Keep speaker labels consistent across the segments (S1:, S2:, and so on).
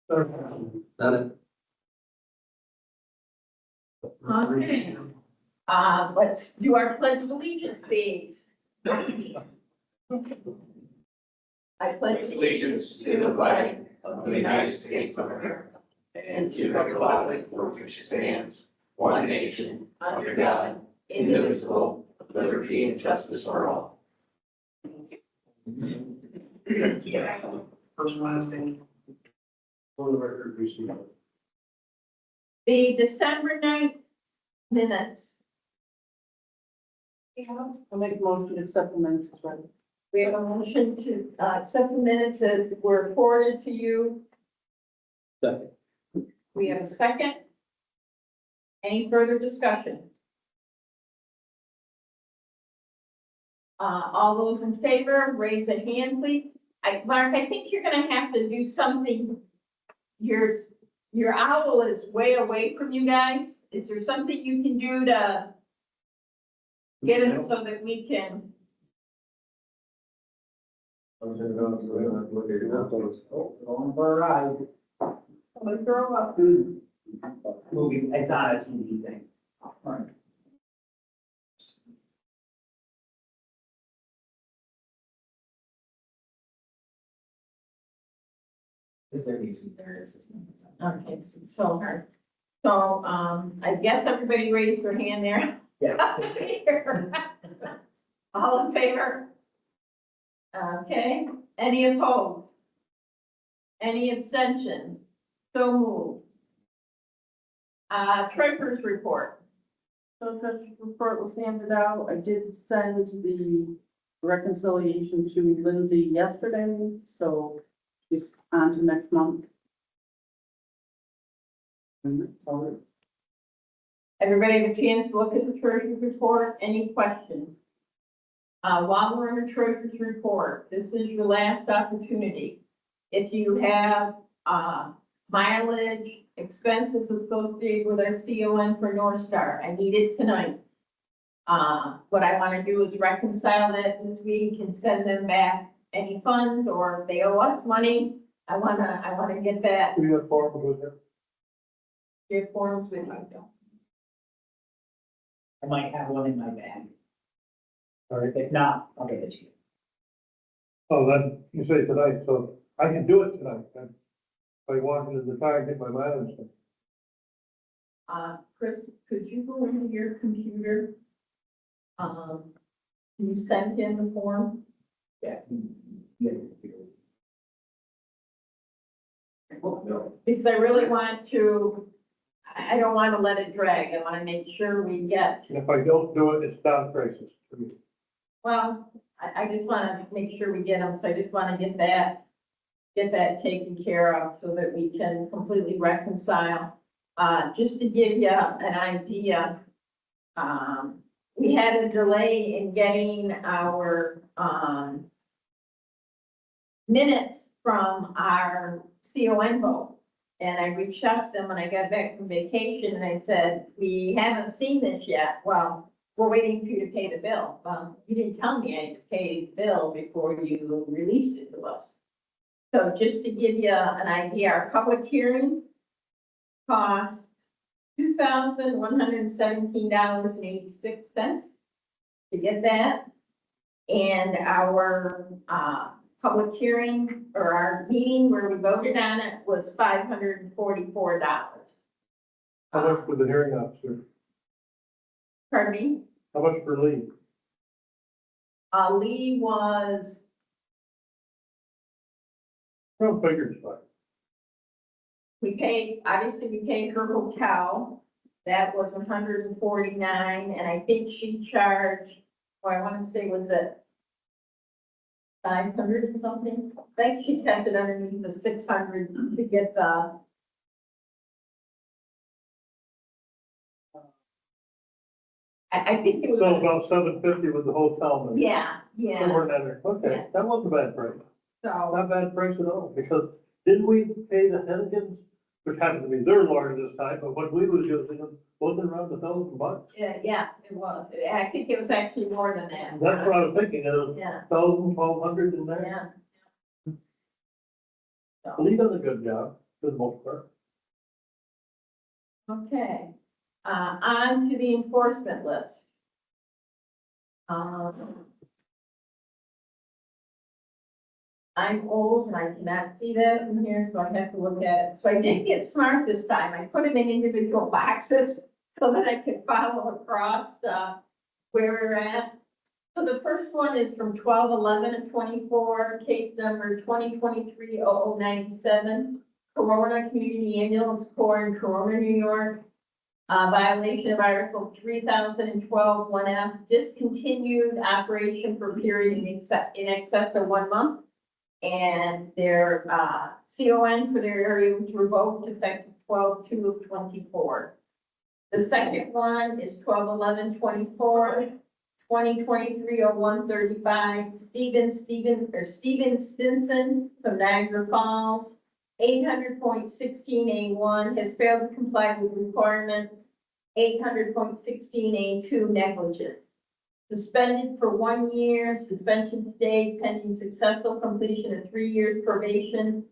S1: Done
S2: Okay. Let's do our pledge of allegiance, please. I pledge
S3: Allegiance to the flag of the United States of America and to the republic for which it stands, one nation, under God, indivisible, with liberty and justice for all.
S1: First Wednesday. For the record, we see.
S2: the December 9th minutes.
S4: I'll make a motion to accept the minutes as read.
S2: We have a motion to accept the minutes as were forwarded to you.
S1: Second.
S2: We have a second. Any further discussion? All those in favor, raise a hand, please. Mark, I think you're gonna have to do something. Your owl is way away from you guys. Is there something you can do to get it so that we can? Let's throw up.
S5: Movie, it's on a TV thing. Right. Is there music there? Is this-
S2: Okay, it's so hard. So, I guess everybody raised their hand there.
S5: Yeah.
S2: All in favor? Okay, any opposed? Any abstentions? So moved. Treasurer's report.
S4: So treasurer's report was handed out. I did send the reconciliation to Lindsay yesterday, so she's on to next month. And that's all.
S2: Everybody have a chance to look at the treasurer's report. Any questions? While we're in the treasurer's report, this is your last opportunity. If you have, mileage, expenses associated with our CON for North Star, I need it tonight. What I want to do is reconcile that this week and send them back any funds, or if they owe us money, I wanna get that.
S1: We have forms with him.
S2: Your forms with you.
S5: I might have one in my bag.
S1: All right.
S5: If not, I'll give it to you.
S1: Oh, then you say tonight, so I can do it tonight, then. If I walk into the car and get my mileage.
S2: Chris, could you go into your computer? Can you send him the form?
S5: Yeah. Yeah.
S2: Because I really want to, I don't want to let it drag. I want to make sure we get,
S1: And if I don't do it, it's down prices to me.
S2: well, I just want to make sure we get them. So I just want to get that taken care of so that we can completely reconcile. Just to give you an idea, we had a delay in getting our, minutes from our CON vote. And I reached out to them when I got back from vacation and I said, we haven't seen this yet. Well, we're waiting for you to pay the bill. Well, you didn't tell me I had to pay the bill before you released it to us. So just to give you an idea, our public hearing cost $2,117.86 to get that. And our, public hearing or our meeting where we voted on it was $544.
S1: How much for the hearing officer?
S2: Pardon me?
S1: How much for Lee?
S2: Lee was,
S1: Well, figures fine.
S2: obviously we paid her hotel. That was $149, and I think she charged, I want to say, was it 500 and something? I think she kept it underneath the 600 to get the. I think it was.
S1: So about $750 with the hotel. money.
S2: Yeah, yeah,
S1: Somewhere down there. Okay,
S2: Yeah.
S1: that wasn't a bad price.
S2: so,
S1: Not bad price at all, because didn't we pay the Hennekins, which happened to be their lawyer this time, but what we was using them, wasn't around $1,000?
S2: yeah, it was. I think it was actually more than that.
S1: That's what I was thinking, it was
S2: Yeah,
S1: 1,000, 1,200 in there.
S2: yeah. So,
S1: Lee does a good job. for the most part.
S2: Okay, on to the enforcement list. I'm old and I cannot see that from here, so I have to look at it. So I did get smart this time. I put them in individual boxes so that I could follow across, where we're at. So the first one is from 12/11/24, case number 2023-0097, Corona Community Ambulance Corps in Corona, New York. Violation of Article 3012 1F, discontinued operation for a period in excess of 1 month. And their CON for their area was revoked effective 12/2/24. The second one is 12/11/24, 2023-0135, Stephen Stinson from Niagara Falls, 800.16A1 has failed to comply with requirements, 800.16A2 negligence. Suspended for 1 year, suspension stay pending successful completion of 3 years probation,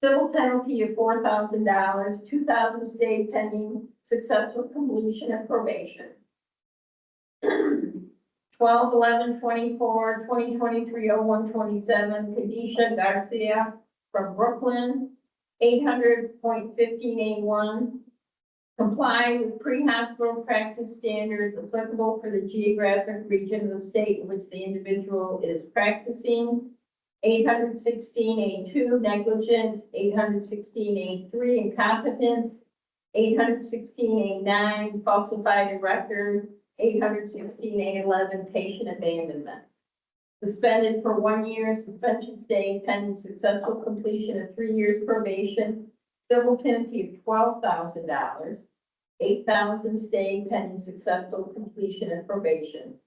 S2: civil penalty of $4,000, 2,000 stay pending successful completion of probation. 12/11/24, 2023-0127, Kadisha Garcia from Brooklyn, 800.15A1. Comply with pre-hospital practice standards applicable for the geographic region of the state in which the individual is practicing. 816A2, negligence. 816A3, incompetence. 816A9, falsified a record. 816A11, patient abandonment. Suspended for 1 year, suspension stay pending successful completion of 3 years probation, civil penalty of $12,000, 8,000 stay pending successful completion of probation.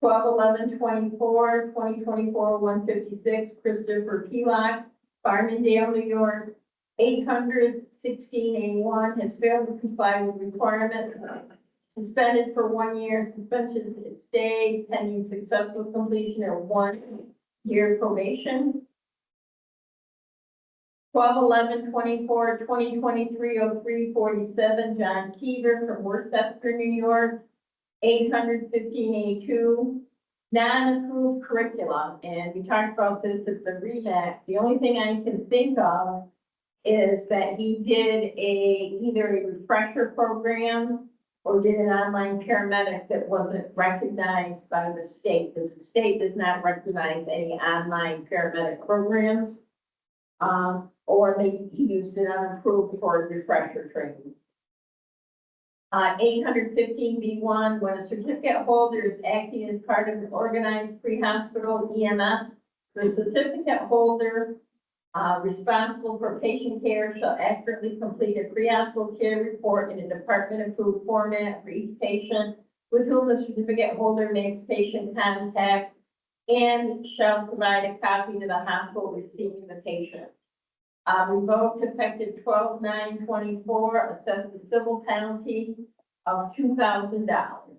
S2: 12/11/24, 2024-156, Christopher Pelock, Farmingdale, New York, 816A1 has failed to comply with requirements. Suspended for 1 year, suspension stay pending successful completion of 1 year probation. 12/11/24, 2023-0347, John Keever from Worcester, New York, 815A2, non-approved curriculum. And we talked about this at the REMAC. The only thing I can think of is that he did either a refresher program or did an online paramedic that wasn't recognized by the state, because the state does not recognize any online paramedic programs. Or he used an unapproved for refresher training. 815B1, when a certificate holder is acting as part of an organized pre-hospital EMS, the certificate holder responsible for patient care shall accurately complete a pre-hospital care report in a department-approved format for each patient with whom the certificate holder makes patient contact, and shall provide a copy to the hospital receiving the patient. Revoked effective 12/9/24, assessed a civil penalty of $2,000.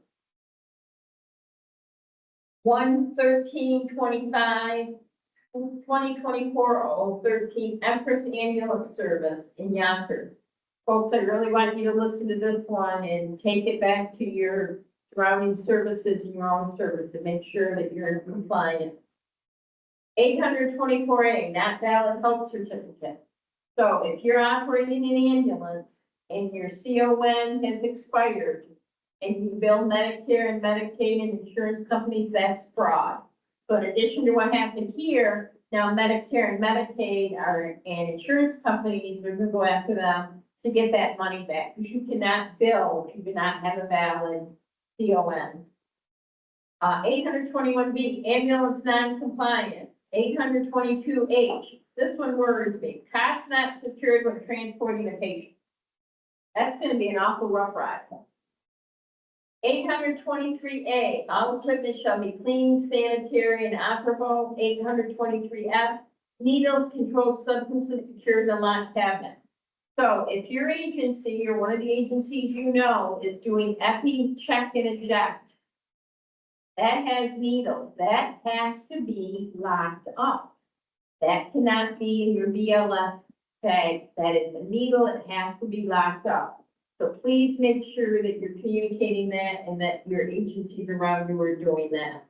S2: 1/13/25, 2024-013, Empress Ambulance Service in Yonkers. Folks, I really want you to listen to this one and take it back to your surrounding services and your own service to make sure that you're compliant. 824A, not valid health certificate. So if you're operating an ambulance and your CON has expired and you bill Medicare and Medicaid and insurance companies, that's fraud. So in addition to what happened here, now Medicare and Medicaid and insurance companies are going to go after them to get that money back. You cannot bill if you do not have a valid CON. 821B, ambulance non-compliant. 822H, this one worries me. Cots not secured when transporting a patient. That's going to be an awful rough ride. 823A, all equipment shall be clean, sanitary, and operable. 823F, needles, controlled substances secured in a locked cabinet. So if your agency or one of the agencies you know is doing epi, check, and eject, that has needles, that has to be locked up. That cannot be in your BLS that is a needle, it has to be locked up. So please make sure that you're communicating that and that your agencies around you are doing that.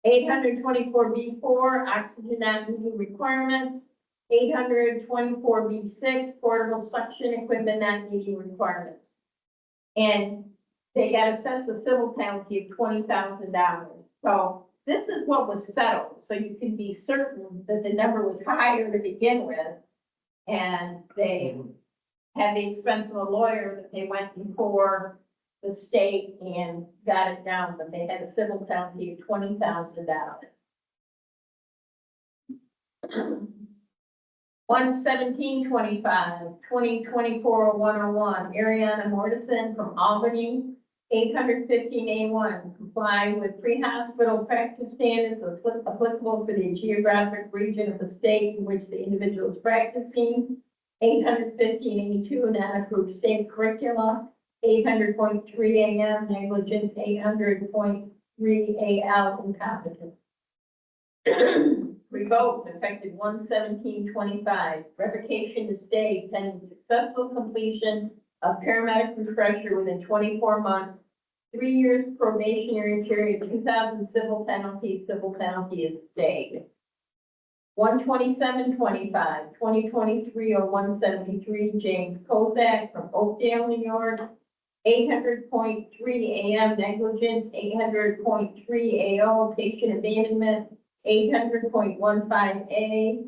S2: 824B4, oxygen non-meeting requirements. 824B6, portable suction equipment non-meeting requirements. And they got assessed a civil penalty of $20,000. So this is what was settled, so you can be certain that the number was higher to begin with. And they had the expense of a lawyer that they went before the state and got it down, but they had a civil penalty of $20,000. 11725, 2024-0101, Ariana Mortison from Albany, 815A1, comply with pre-hospital practice standards applicable for the geographic region of the state in which the individual is practicing. 815A2, non-approved state curricula. 800.3 AM, negligence. 800.3 AL, incompetence. Revoked, effective 11725, revocation to stay pending successful completion of paramedic refresher within 24 months, 3 years probationary period, 2,000 civil penalty is stayed. 12725, 2023-0173, James Kozak from Oakdale, New York, 800.3 AM, negligence. 800.3 AO, patient abandonment. 800.15A,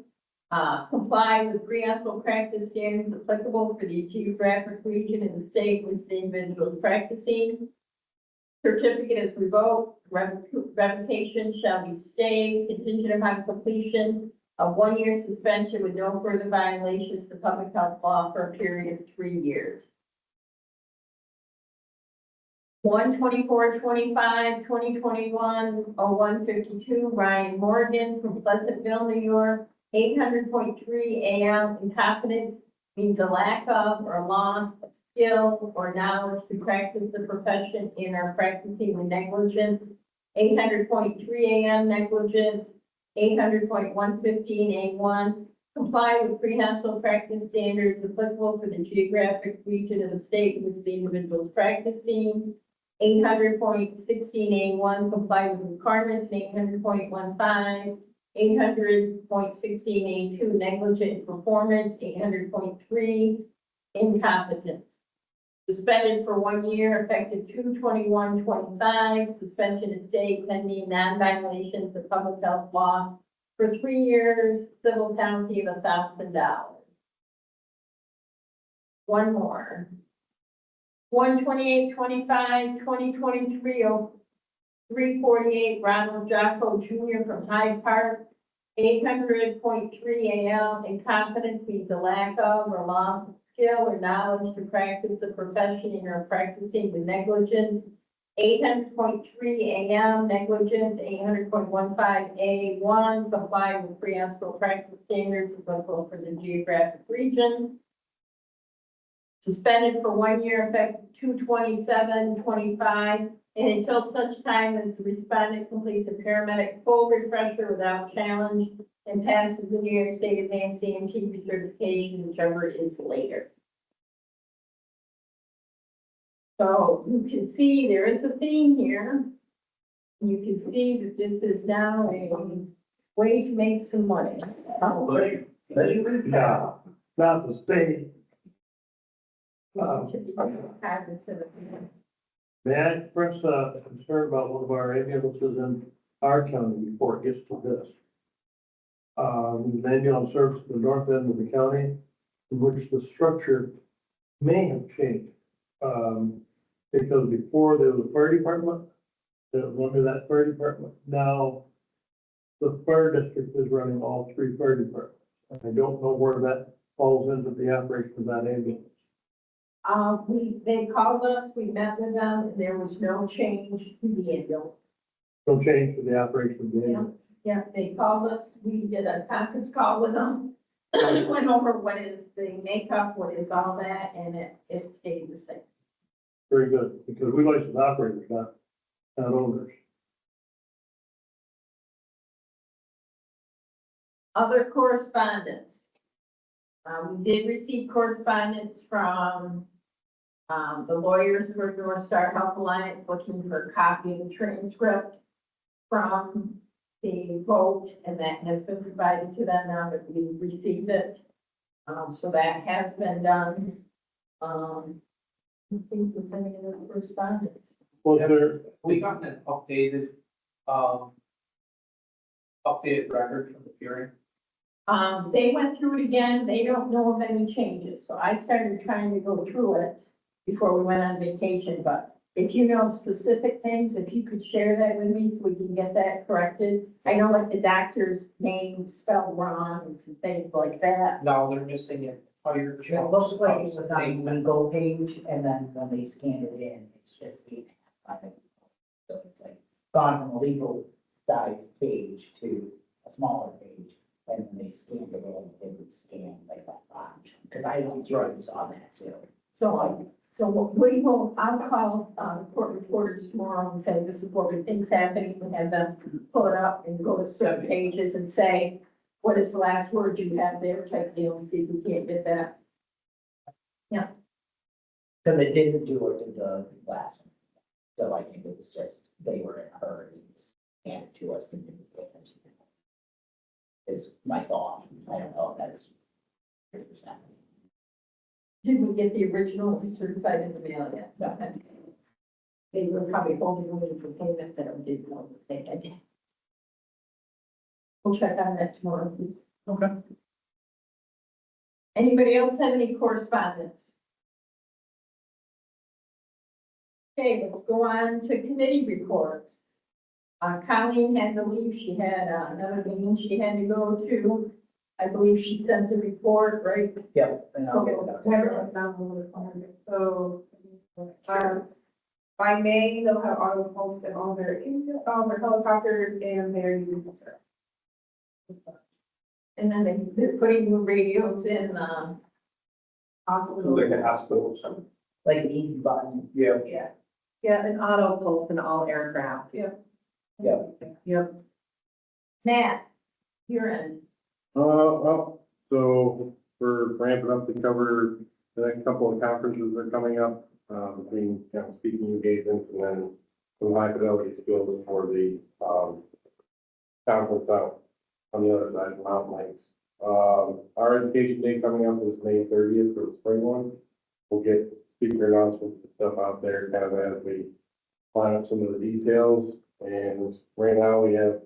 S2: comply with pre-hospital practice standards applicable for the geographic region in the state in which the individual is practicing. Certificate is revoked. Revocation shall be stayed contingent upon completion of 1 year suspension with no further violations to public health law for a period of 3 years. 12425, 2021-0152, Ryan Morgan from Pleasantville, New York, 800.3 AM, incompetence means a lack of or loss of skill or knowledge to practice the profession in or practicing with negligence. 800.3 AM, negligence. 800.115A1, comply with pre-hospital practice standards applicable for the geographic region of the state in which the individual is practicing. 800.16A1, comply with requirements. 800.15, 800.16A2, negligent performance. 800.3, incompetence. Suspended for 1 year, effective 2/21/25. Suspension is stayed pending non-violations of public health law for 3 years. Civil penalty of $1,000. One more. 12825, 2023-0348, Ronald Jocko Jr. from Hyde Park. 800.3 AL, incompetence means a lack of or loss of skill or knowledge to practice the profession in or practicing with negligence. 800.3 AM, negligence. 800.15A1, comply with pre-hospital practice standards applicable for the geographic region. Suspended for 1 year, effective 2/27/25, and until such time as the respondent completes a paramedic full refresher without challenge and passes the New York State Advanced EMT certification, whichever is later. So you can see there is a theme here. You can see that this is now a way to make some money.
S1: Yeah, not the state. May I express a concern about one of our ambulances in our county before it gets to this? The ambulance service in the north end of the county, in which the structure may have changed. Because before there was a fire department, that was under that fire department. Now, the fire district is running all 3 fire departments. And I don't know where that falls into the operation of that ambulance.
S2: They called us, we met with them, and there was no change to the ambulance.
S1: No change to the operation of the ambulance.
S2: Yeah, they called us, we did a conference call with them, went over what is the makeup, what is all that, and it stayed the same.
S1: Very good, because we license operators, not owners.
S2: Other correspondence. We did receive correspondence from, the lawyers for North Star Health Alliance looking for a copy of the transcript from the vote, and that has been provided to them now that we've received it. So that has been done. I think there's any other correspondence.
S1: Was there,
S5: We got an updated record from the hearing.
S2: They went through it again. They don't know of any changes. So I started trying to go through it before we went on vacation. But if you know specific things, if you could share that with me so we can get that corrected. I know like the doctor's name spelled wrong and some things like that.
S5: No, they're missing an entire
S6: It
S5: chunk
S6: looks
S5: of
S6: like it was on the
S5: statement.
S6: legal page, and then when they scanned it in, it's just the, I think. So it's like gone from a legal size page to a smaller page, and when they scanned it in, they would scan like that box. Because I don't saw that too.
S2: So we will, I'll call, court reporters tomorrow and say, this is what we think's happening, and have them pull it up and go to certain pages and say, what is the last word you have there, type deal, and see if we can't get that.
S6: Because it didn't do it in the last one. So I think it was just, they were in a hurry, and scanned it to us and didn't pay attention. Is my thought. I don't know if that's 100%.
S2: Did we get the original certified in the mail yet? No. They were probably holding them for payment that I didn't know that they had. We'll check on that tomorrow, please.
S5: Okay.
S2: Anybody else have any correspondence? Okay, let's go on to committee reports. Colleen had to leave. She had another meeting she had to go to. I believe she sent the report, right?
S6: Yep. And I'll get that.
S7: So, by May, they'll have auto posted all their helicopters and their units.
S2: And then they're putting new radios in,
S7: Hospitals.
S5: Like a hospital or something.
S6: Like an easy button.
S5: Yeah.
S7: Yeah. Yeah, an auto pulse in all aircraft.
S6: Yep.
S7: Yep.
S2: Matt, you're in.
S8: Well, so we're ramping up to cover the next couple of conferences that are coming up, between, speaking engagements and then some high fidelity skills for the, conference out on the other side of the mountain lakes. Our education day coming up is May 30th for the spring one. We'll get speaker announcements and stuff out there kind of as we line up some of the details. And right now we have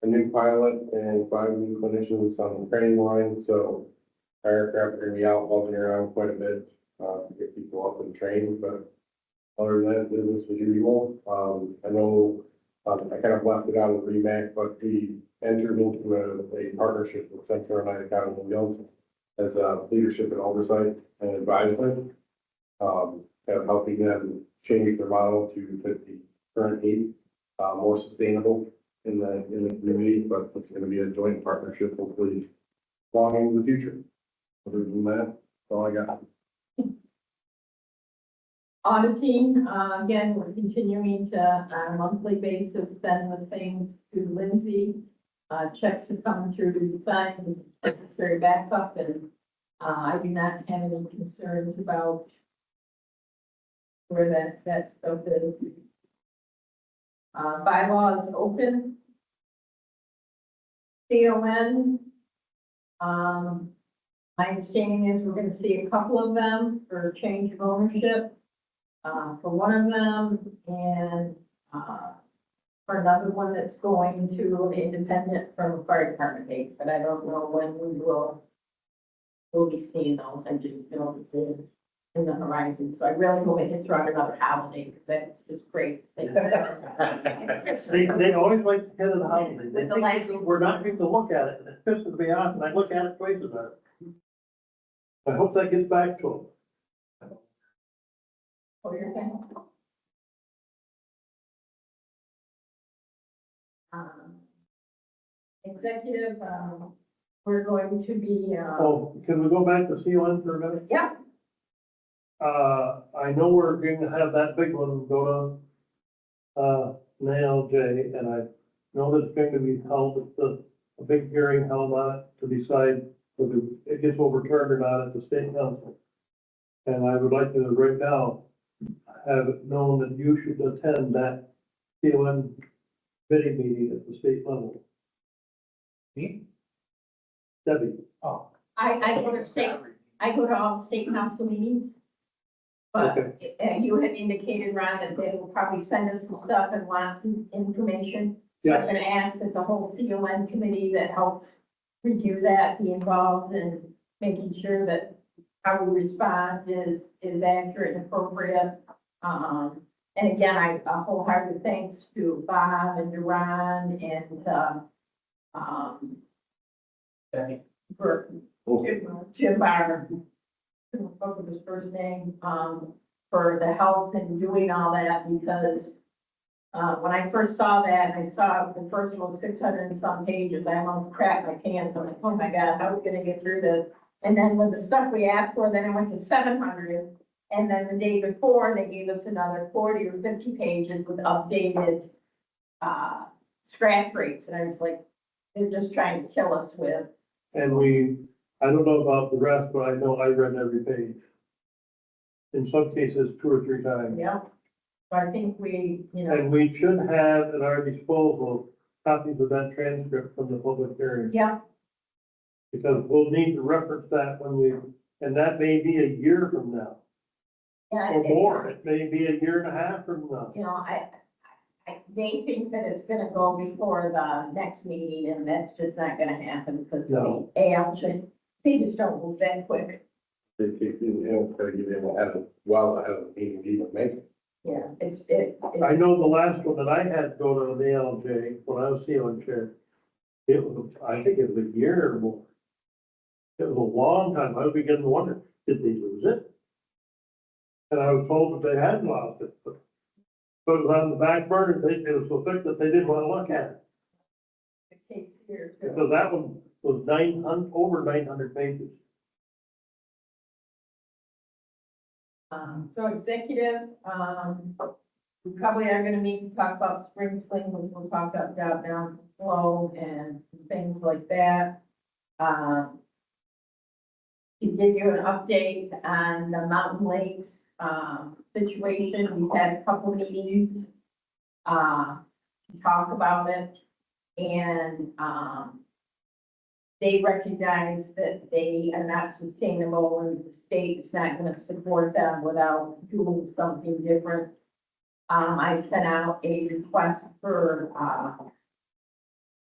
S8: a new pilot and 5 new clinicians on the training line, so our aircraft are gonna be out buzzing around quite a bit, to get people up and trained, but other than that, business as usual. I know, I kind of left it out of the REMAC, but we entered into a partnership with Central United County and Wheels as a leadership and oversight and advisement, kind of helping them change their model to fit the current need, more sustainable in the community, but it's gonna be a joint partnership, hopefully, long into the future. Other than that, that's all I got.
S2: Auditing, again, we're continuing to, on a monthly basis, send the things to Lindsay. Checks are coming through to be signed, necessary backup, and, I do not have any concerns about where that stuff is. Bylaws open. CON, my understanding is we're gonna see a couple of them for change of ownership. For one of them, and, for another one that's going to an independent from a fire department base, but I don't know when we'll be seeing those. I just know that they're in the horizon, so I really hope it hits around another holiday, because that's just great.
S1: they always like to hit it out. They
S2: With the
S1: think
S2: lighting.
S1: we're not going to look at it, and it pisses me off, and I look at it twice a minute. I hope that gets back to them.
S2: What you're saying? Executive, we're going to be,
S1: Oh, can we go back to CON for a minute?
S2: yeah,
S1: I know we're going to have that big one go to, NALJ, and I know that it's going to be held, a big hearing held on it to decide whether it gets overturned or not at the state council. And I would like to right now have it known that you should attend that CON committee meeting at the state level.
S5: Me?
S1: Debbie,
S5: Oh.
S2: I go to all the state council meetings. But you had indicated, Ron, that they will probably send us some stuff and want some information. So I'm gonna ask that the whole CON committee that helps review that be involved in making sure that how we respond is accurate and appropriate. And again, I wholehearted thanks to Bob and Duran and, for Jim Barber, what was his first name, for the help in doing all that, because when I first saw that, I saw the first one was 600 and some pages, I almost crapped my pants, I'm like, oh my God, how are we gonna get through this? And then with the stuff we asked for, then it went to 700, and then the day before, they gave us another 40 or 50 pages with updated scratch rates, and I was like, they're just trying to kill us with.
S1: and I don't know about the rest, but I know I read every page. In some cases, 2 or 3 times.
S2: Yeah, so I think we,
S1: And we should have at our disposal copies of that transcript from the public hearing.
S2: yeah,
S1: Because we'll need to reference that and that may be a year from now,
S2: yeah.
S1: or more. It may be a year and a half from now.
S2: They think that it's gonna go before the next meeting, and that's just not gonna happen, because
S1: No.
S2: they just don't move that quick.
S8: They keep, gotta get in ahead of, well, ahead of the meeting to even make it.
S2: Yeah,
S1: I know the last one that I had to go to the ALJ when I was CON chair, it was, I think it was a year or more. It was a long time. I was beginning to wonder, did they lose it? And I was told that they hadn't lost it, but it was on the back burner. It was so thick that they didn't want to look at it.
S2: the case here, too.
S1: So that one was over 900 pages.
S2: So executive, we probably are gonna meet to talk about spring fling, which we'll talk about down flow and things like that. To give you an update on the Mountain Lakes, situation, we've had a couple meetings, to talk about it. And, they recognize that they are not sustainable and the state is not gonna support them without doing something different. I sent out a request for,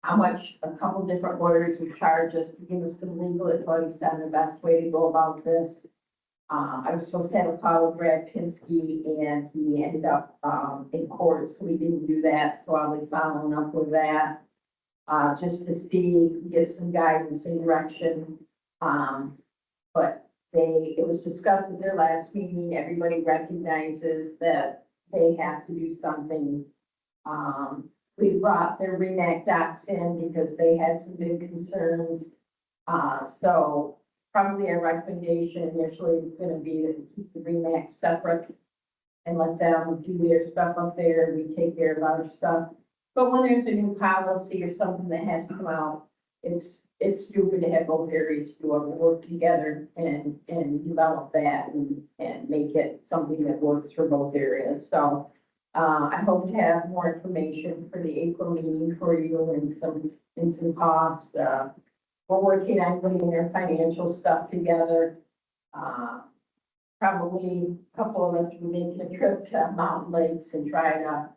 S2: how much a couple different lawyers would charge us to give us some legal advice on the best way to go about this. I was supposed to have a call with Brad Pinsky and he ended up, in court, so we didn't do that, so I'll be following up with that. Just to see, give some guidance and direction. But it was discussed at their last meeting, everybody recognizes that they have to do something. We brought their REMAC docs in because they had some big concerns. So probably a recommendation initially is gonna be to keep the REMAC separate and let them do their stuff up there, we take care of our stuff. But when there's a new policy or something that has to come out, it's stupid to have both areas do it, work together and develop that and make it something that works for both areas. So, I hope to have more information for the April meeting for you and some costs. We're working on putting their financial stuff together. Probably a couple of us will be making a trip to Mountain Lakes and try to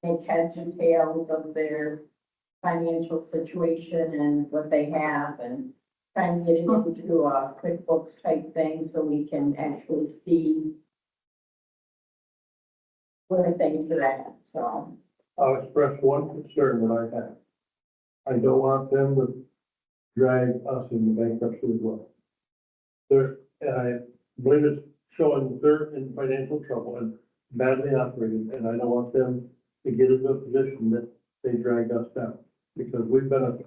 S2: make heads and tails of their financial situation and what they have, and trying to get it into a QuickBooks type thing so we can actually see where things are at, so.
S1: I'll express one concern that I have. I don't want them to drag us into bankruptcy as well. I believe it's showing they're in financial trouble and badly operating, and I don't want them to get into a position that they drag us down. Because we've been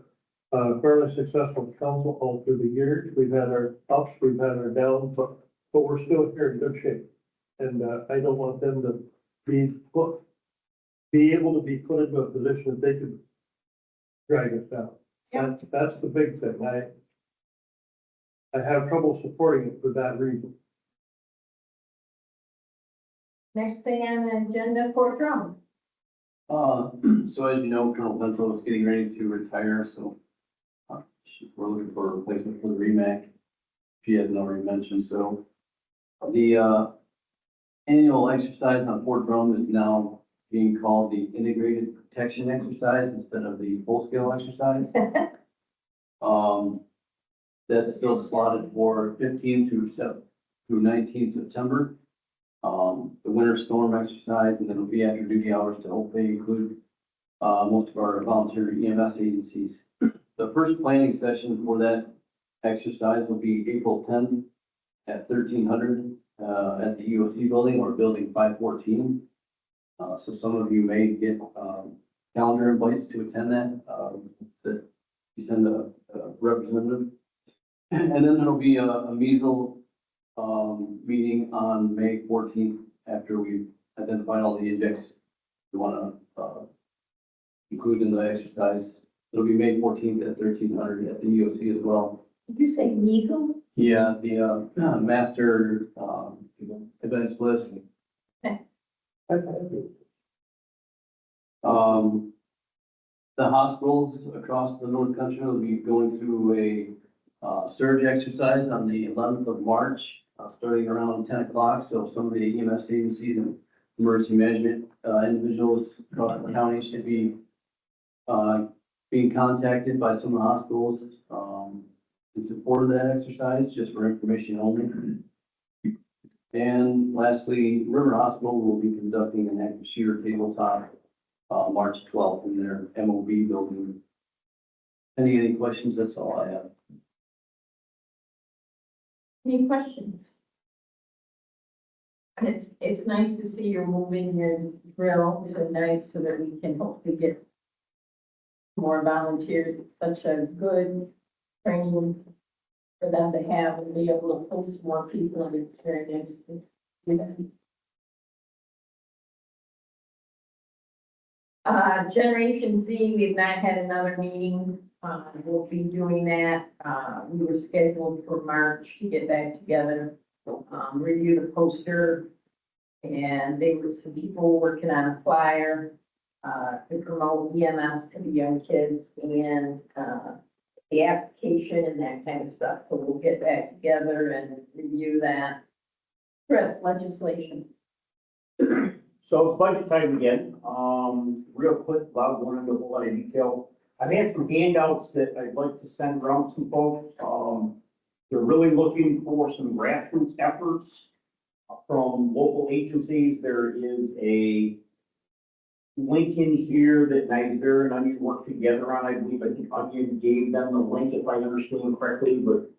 S1: a fairly successful council all through the years. We've had our ups, we've had our downs, but we're still here in good shape. And I don't want them to be able to be put into a position that they could drag us down.
S2: Yeah.
S1: That's the big thing. I have trouble supporting it for that reason.
S2: Next thing on the agenda, Fort Drum.
S3: So as you know, Colonel Bento is getting ready to retire, so we're looking for a replacement for the REMAC. She hasn't already mentioned, so the annual exercise on Fort Drum is now being called the Integrated Protection Exercise instead of the full-scale exercise. That's still slotted for 15 through 19 September. The winter storm exercise, and then it'll be after duty hours to hopefully include most of our volunteer EMS agencies. The first planning session for that exercise will be April 10th at 1300 at the UOC building or building 514. So some of you may get calendar invites to attend that you send a representative. And then there'll be a measles meeting on May 14th after we've identified all the index we want to include in the exercise. It'll be May 14th at 1300 at the EOC as well.
S2: Did you say measles?
S3: Yeah, the master events list. The hospitals across the North Country will be going through a surge exercise on the 11th of March, starting around 10 o'clock. So some of the EMS agencies and emergency management individuals across the county should be being contacted by some of the hospitals in support of that exercise, just for information only. And lastly, River Hospital will be conducting an active shooter tabletop March 12th in their MOB building. Any questions? That's all I have.
S2: Any questions? It's nice to see you're moving your drill to night so that we can hopefully get more volunteers. It's such a good training for them to have and be able to post more people, and it's very nice to do that. Generation Z, we've not had another meeting. We'll be doing that. We were scheduled for March to get back together, review the poster. And there were some people working on a flyer, to promote EMS to the young kids and, the application and that kind of stuff. So we'll get back together and review that. Chris, legislation.
S5: So it's budget time again. Real quick, without going into a whole lot of detail. I've had some handouts that I'd like to send around to some folks. They're really looking for some grassroots efforts from local agencies. There is a link in here that Niagara and Onion worked together on. I believe, I think Onion gave them the link, if I understand correctly, but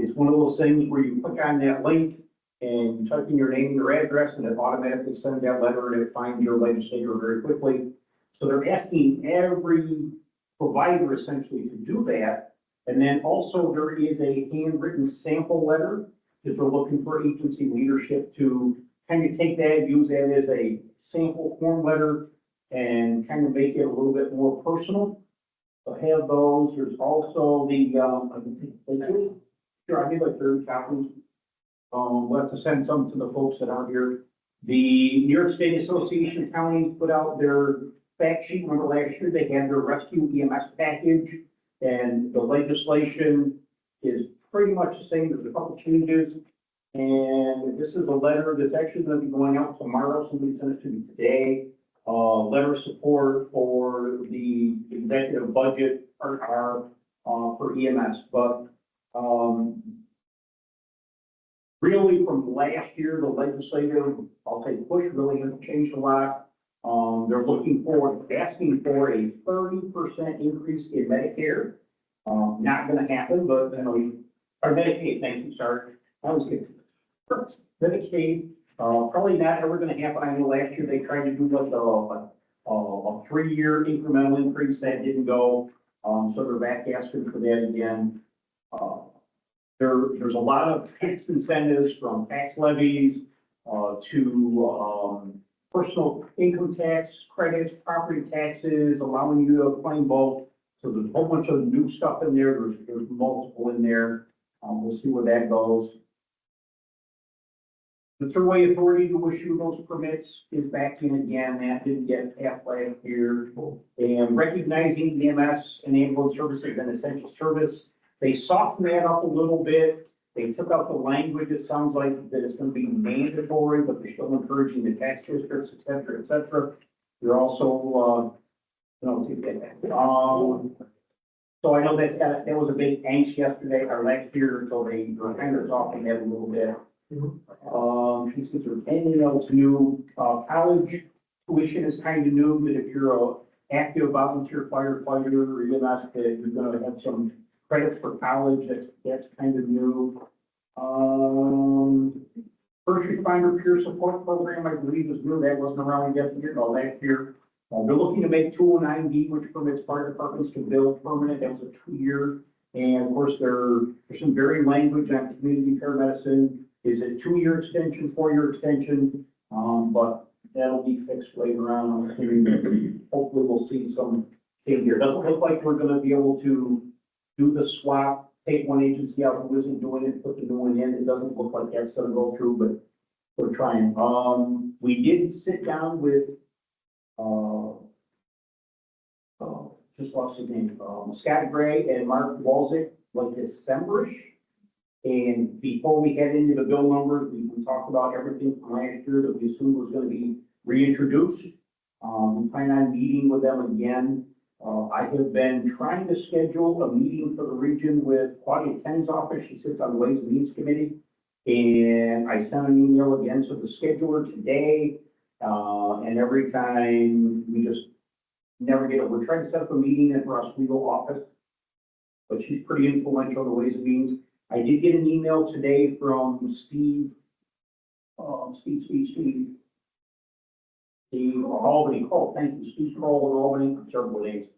S5: it's one of those things where you click on that link and you type in your name and your address, and it automatically sends that letter, and it finds your legislator very quickly. So they're asking every provider essentially to do that. And then also there is a handwritten sample letter that they're looking for agency leadership to kind of take that, use that as a sample form letter and kind of make it a little bit more personal. So have those. There's also the, sure, I need like 30 copies. We'll have to send some to the folks that aren't here. The New York State Association of Counties put out their fact sheet. Remember last year, they had their rescue EMS package, and the legislation is pretty much the same. There's a couple changes. And this is a letter that's actually going to be going out tomorrow. Somebody sent it to me today. Letter of support for the executive budget for EMS. But really from last year, the legislative, I'll say push really hasn't changed a lot. They're asking for a 30% increase in Medicare. Not gonna happen, but you know, or Medicaid, thank you, sorry. I was getting Medicaid, probably not ever gonna happen. I know last year they tried to do like a 3-year incremental increase that didn't go. So they're back asking for that again. There's a lot of tax incentives from tax levies to personal income tax credits, property taxes, allowing you to claim both. So there's a whole bunch of new stuff in there. There's multiple in there. We'll see where that goes. The Thruway Authority to issue those permits is back in again. That didn't get passed last year. And recognizing EMS and ambulance services an essential service, they softened that up a little bit. They took out the language, it sounds like that it's gonna be mandatory, but they're still encouraging the tax districts, et cetera, et cetera. They're also, so I know that was a big angst yesterday or last year, so they kind of softened that a little bit. She says, or anything else new, college tuition is kind of new, that if you're a active volunteer firefighter or EMS, that you're gonna have some credits for college, that's kind of new. First responder peer support program, I believe is new, that wasn't around yesterday, or last year. They're looking to make 209D, which permits fire departments to build permanent, that was a 2-year. And of course, there's some varying language on community paramedicine. Is it 2-year extension, 4-year extension? But that'll be fixed later on. I'm assuming that hopefully we'll see some change here. Doesn't look like we're gonna be able to do the swap, take one agency out who isn't doing it, put the new one in. It doesn't look like that's gonna go through, but we're trying. We did sit down with, just lost his name, Scott Gray and Mark Walczyk, like December-ish. And before we head into the bill numbers, we talked about everything from last year that we assumed was gonna be reintroduced. We plan on meeting with them again. I have been trying to schedule a meeting for the region with Claudia Tenney's office. She sits on the Ways and Means Committee. And I sent an email again to the scheduler today. And every time we just never get it. We're trying to set up a meeting at her Oswego office. But she's pretty influential in the Ways and Means. I did get an email today from Steve Albany, thank you, Steve Kroll in Albany, several names.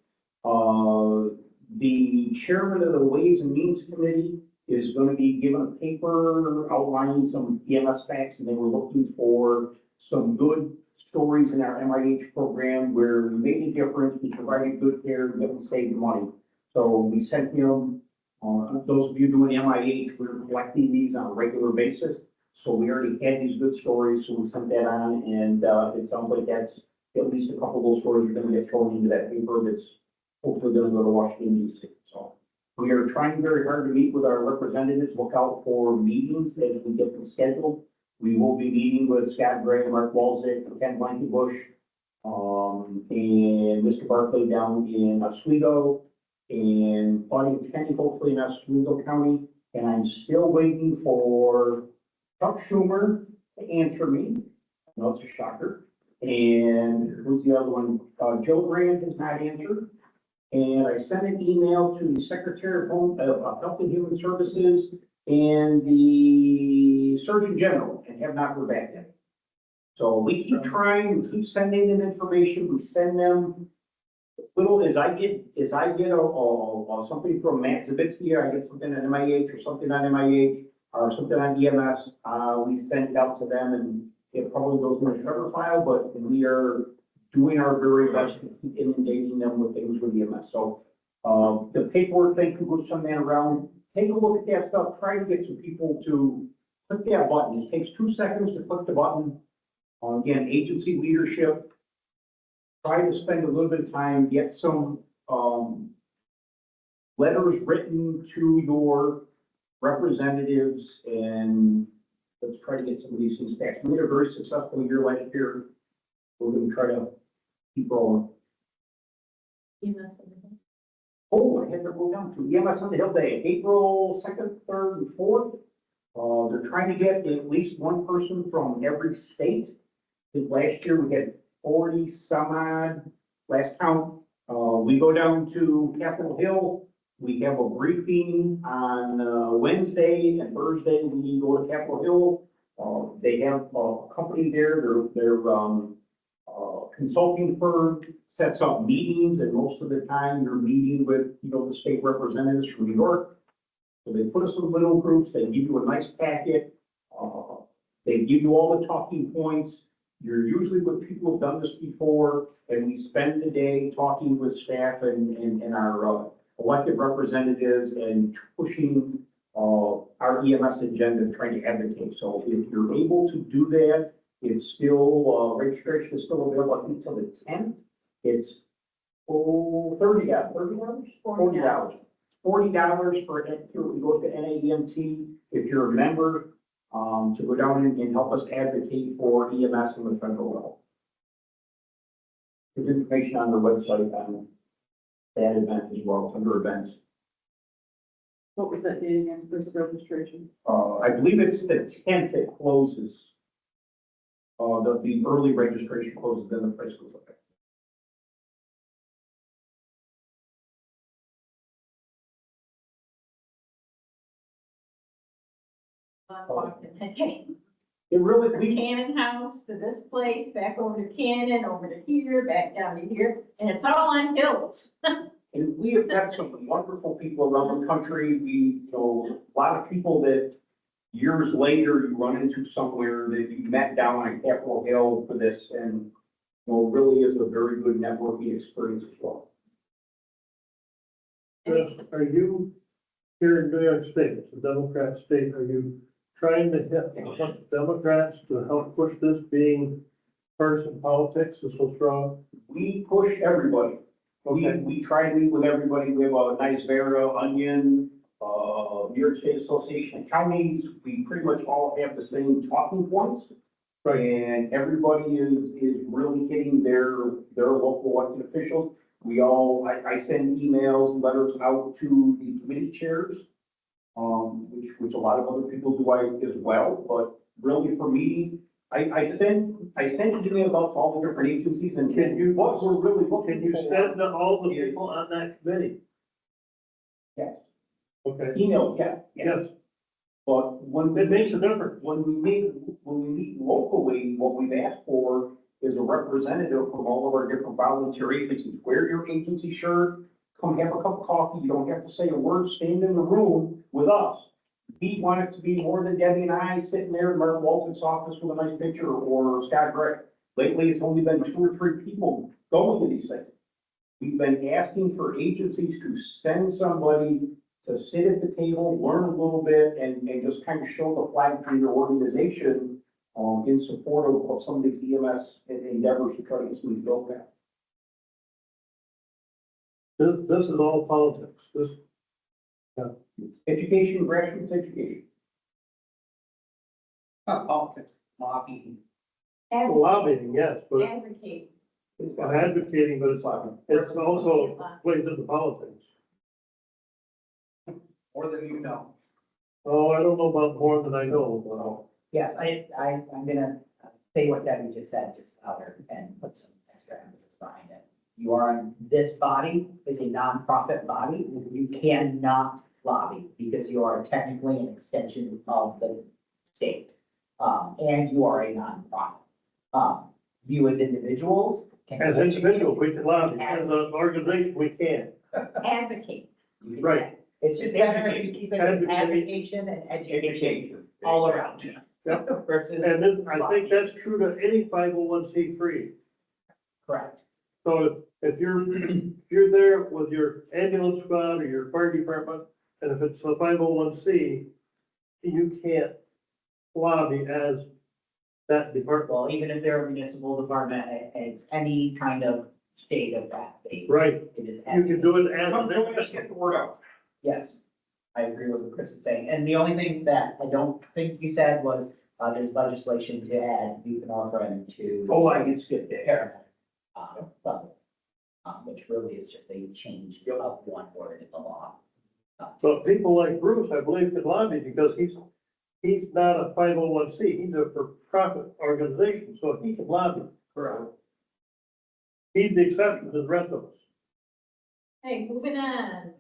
S5: The chairman of the Ways and Means Committee is going to be given a paper outlining some EMS facts, and they were looking for some good stories in our MIH program where we made a difference, we provided good care, we didn't save money. So we sent him, those of you doing MIH, we're collecting these on a regular basis. So we already had these good stories, so we sent that on, and it sounds like that's at least a couple of those stories are going to get thrown into that paper that's hopefully going to go to Washington DC. So we are trying very hard to meet with our representatives, look out for meetings as we get them scheduled. We will be meeting with Scott Gray, Mark Walczyk, Ken Blankenbush, and Mr. Barclay down in Oswego, and Claudia Tenney, hopefully in Oswego County. And I'm still waiting for Chuck Schumer to answer me. I know it's a shocker. And who's the other one? Joe Grant has not answered. And I sent an email to the Secretary of Health and Human Services and the Surgeon General and have not heard back yet. So we keep trying, we keep sending them information. We send them little as I get something from Matt Zabitsky, or I get something on MIH or something on MIH or something on EMS. We send it out to them, and it probably goes in a server file, but we are doing our very best to keep inundating them with things with EMS. So the paperwork thing, people send that around. Take a look at that stuff. Try to get some people to click that button. It takes 2 seconds to click the button. Again, agency leadership. Try to spend a little bit of time, get some letters written to your representatives, and let's try to get some of these things back. We had a very successful year last year. We're going to try to keep rolling. Oh, I had to go down to EMS on the Hill Day, April 2nd, 3rd, and 4th. They're trying to get at least one person from every state. I think last year we had 40 some odd, last count. We go down to Capitol Hill. We have a briefing on Wednesday and Thursday. We go to Capitol Hill. They have a company there. They're consulting firm, sets up meetings, and most of the time you're meeting with, the state representatives from New York. So they put us in little groups. They give you a nice packet. They give you all the talking points. You're usually with people who've done this before, and we spend the day talking with staff and our elected representatives and pushing our EMS agenda, trying to advocate. So if you're able to do that, it's still, registration is still available until the 10th. It's, $30. $40 for, it goes to NAEMT if you're a member, to go down and help us advocate for EMS in the federal level. There's information on their website on that event as well, it's under events.
S4: What was that date again, this registration?
S5: I believe it's the 10th it closes. The early registration closes, then the price goes up.
S2: Okay,
S5: It really,
S2: from Cannon House to this place, back over to Cannon, over to here, back down to here, and it's all on hills.
S5: and we have had some wonderful people around the country. A lot of people that years later you run into somewhere that you met down on Capitol Hill for this, and, really is a very good networking experience as well.
S1: Chris, are you, here in New York State, it's a Democrat state, are you trying to hit Democrats to help push this, being partisan politics is so strong?
S5: We push everybody. We try to meet with everybody. We have a nice Vera, Onion, New York State Association of Counties. We pretty much all have the same talking points.
S1: Right.
S5: And everybody is really hitting their local elected officials. I send emails, letters out to the committee chairs, which a lot of other people do as well. But really for meetings, I send emails out to all the different agencies, and what we're really looking
S1: Can you
S5: for.
S1: send to all the people on that committee?
S5: Yes.
S1: Okay,
S5: Email, yeah.
S1: yes,
S5: But when
S1: it makes a difference.
S5: when we meet locally, what we've asked for is a representative from all of our different volunteer agencies. Wear your agency shirt, come have a cup of coffee. You don't have to say a word, stand in the room with us. We want it to be more than Debbie and I sitting there in Mark Walton's office with a nice picture, or Scott Gray. Lately, it's only been 2 or 3 people going to these things. We've been asking for agencies to send somebody to sit at the table, learn a little bit, and just kind of show the flag through your organization in support of some of these EMS endeavors to try to get something built back.
S1: This is all politics.
S5: Education, grassroots education.
S6: Not politics, lobbying.
S1: Lobbying, yes, but
S2: Advocate.
S1: I'm advocating, but it's also plays into politics.
S6: More than you know.
S1: Oh, I don't know about more than I know.
S6: Yes, I'm gonna say what Debbie just said, just louder and put some extra emphasis behind it. You are, this body is a nonprofit body. You cannot lobby because you are technically an extension of the state. And you are a nonprofit. You as individuals can.
S1: As individuals, we can lobby. As an organization, we can't.
S2: Advocate.
S6: You can-
S1: Right.
S6: It's just better if you keep it as advocation and education all around.
S1: Yep.
S6: Versus.
S1: And then I think that's true to any 501c3.
S6: Correct.
S1: So if you're there with your ambulance squad or your fire department, and if it's a 501c, you can't lobby as that department.
S6: Well, even if they're a municipal department, it's any kind of state of that.
S1: Right,
S6: It is.
S1: you can do it as.
S5: Come join us, get the word out.
S6: Yes, I agree with what Chris is saying. And the only thing that I don't think you said was, there's legislation to add buprenorphine to.
S5: Oh, I can skip that.
S6: Paramedic, level, which really is just a change of one word in the law.
S1: But people like Bruce, I believe, can lobby because he's not a 501c, he's a for-profit organization, so he can lobby.
S5: Correct.
S1: He's the exception to the rest of us.
S2: Hey, moving on,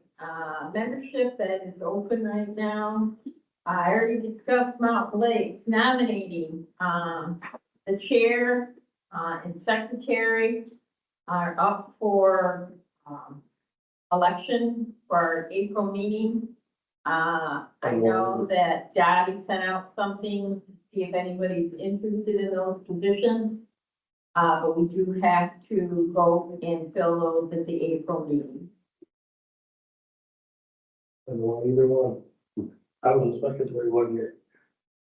S2: membership that is open right now. I already discussed Mount Lakes nominating, the chair, and secretary are up for, election for our April meeting. I know that Dottie sent out something to see if anybody's interested in those positions. But we do have to go and fill those at the April meeting.
S1: And either one. I was a secretary 1 year.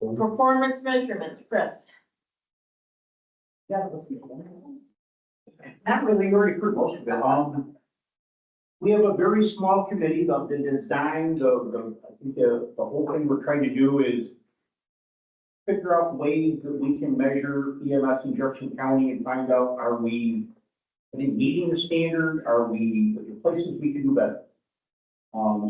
S2: Performance measurements, Chris.
S6: Yeah, let's see. Yeah,
S5: Not really, you already heard most of it. We have a very small committee of the design, I think the whole thing we're trying to do is figure out ways that we can measure EMS in Jefferson County and find out, are we, I think, meeting the standard? Are we, the places we can do better?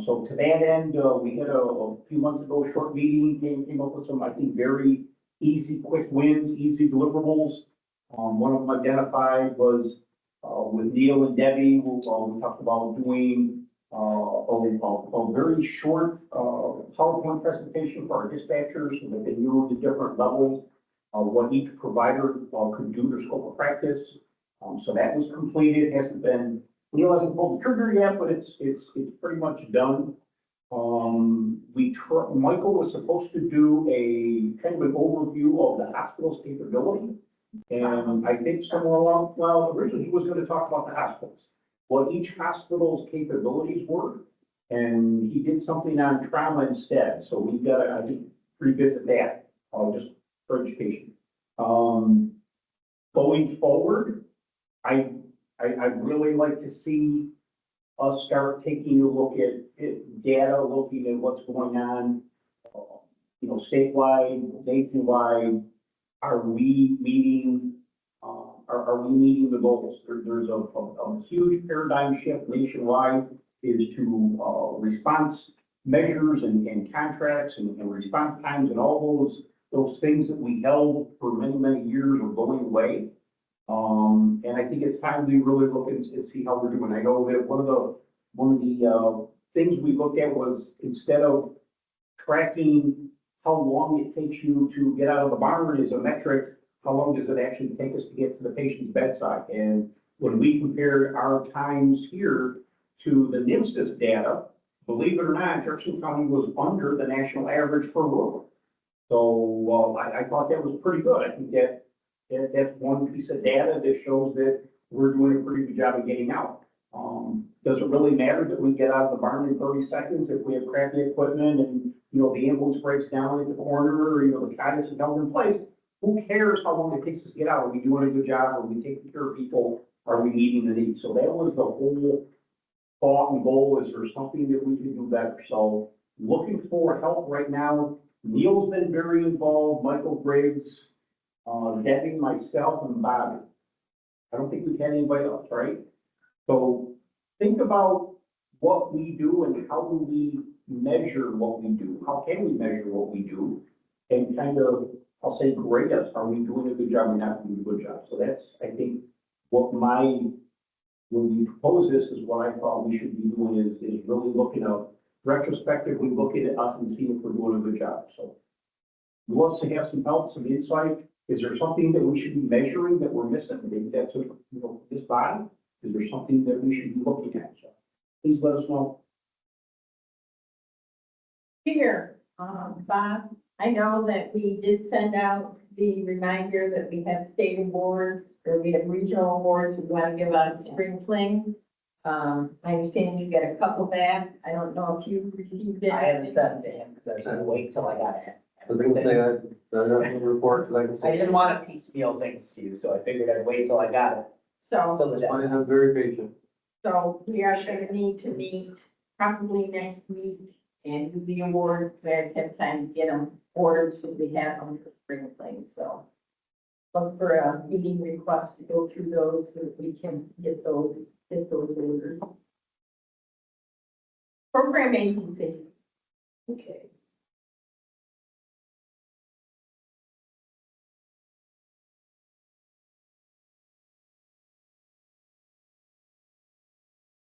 S5: So to that end, we had a few months ago, a short meeting, came up with some, I think, very easy, quick wins, easy deliverables. One of them identified was, with Neil and Debbie, we talked about doing, a very short, PowerPoint presentation for our dispatchers so that they knew the different levels of what each provider, could do, their scope of practice. So that was completed, Neil hasn't pulled the trigger yet, but it's pretty much done. Michael was supposed to do a kind of an overview of the hospital's capability. And I think somewhere along, well, originally he was gonna talk about the hospitals, what each hospital's capabilities were. And he did something on trauma instead, so we gotta, I think, revisit that, just for education. Going forward, I'd really like to see us start taking a look at data, looking at what's going on, statewide, nationwide. Are we meeting, are we meeting the goals? There's a huge paradigm shift nationwide is to, response measures and contracts and response times and all those things that we held for many, many years are going away. And I think it's time we really look and see how we're doing. I know that one of the things we looked at was instead of tracking how long it takes you to get out of the barn as a metric, how long does it actually take us to get to the patient's bedside? And when we compared our times here to the NIMSIS data, believe it or not, Jefferson County was under the national average for rural. So, I thought that was pretty good. I think that's one piece of data that shows that we're doing a pretty good job of getting out. Does it really matter that we get out of the barn in 30 seconds if we have crappy equipment and, the ambulance breaks down at the corner, or, the cot isn't held in place? Who cares how long it takes us to get out? Are we doing a good job? Are we taking care of people? Are we meeting the needs? So that was the whole thought and goal. Is there something that we can do better? So looking for help right now. Neil's been very involved, Michael Briggs, Debbie, myself, and Bobby. I don't think we've had anybody else, right? So think about what we do and how do we measure what we do? How can we measure what we do? And kind of, I'll say, grade us. Are we doing a good job or not doing a good job? So that's, I think, when we propose this is what I thought we should be doing is really looking at retrospectively looking at us and seeing if we're doing a good job. So who wants to have some help, some insight? Is there something that we should be measuring that we're missing? Maybe that's this body. Is there something that we should be looking at? So please let us know.
S2: Here, Bob, I know that we did send out the reminder that we have state awards or we have regional awards we want to give out in spring fling. I understand you get a couple back. I don't know if you received it.
S6: I haven't sent it to him because I was gonna wait till I got it.
S3: I was gonna say, I have a report, because I can say.
S6: I didn't want to piecemeal things to you, so I figured I'd wait till I got it.
S2: So,
S6: Till the day.
S3: I am very patient.
S2: so we are going to need to meet probably next week and do the awards there, have time to get them ordered so we have them for spring fling. So look for a meeting request to go through those so that we can get those ordered. Program agency. Okay.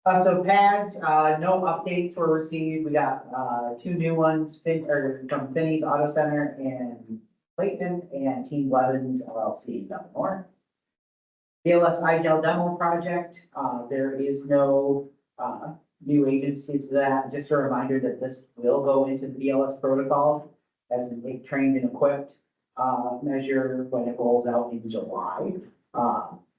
S6: So pads, no updates were received. We got, 2 new ones, from Finney's Auto Center in Clayton and Team Blevins LLC, nothing more. BLS IGEL demo project, there is no, new agencies to that. Just a reminder that this will go into the BLS protocols as a trained and equipped, measure when it rolls out in July.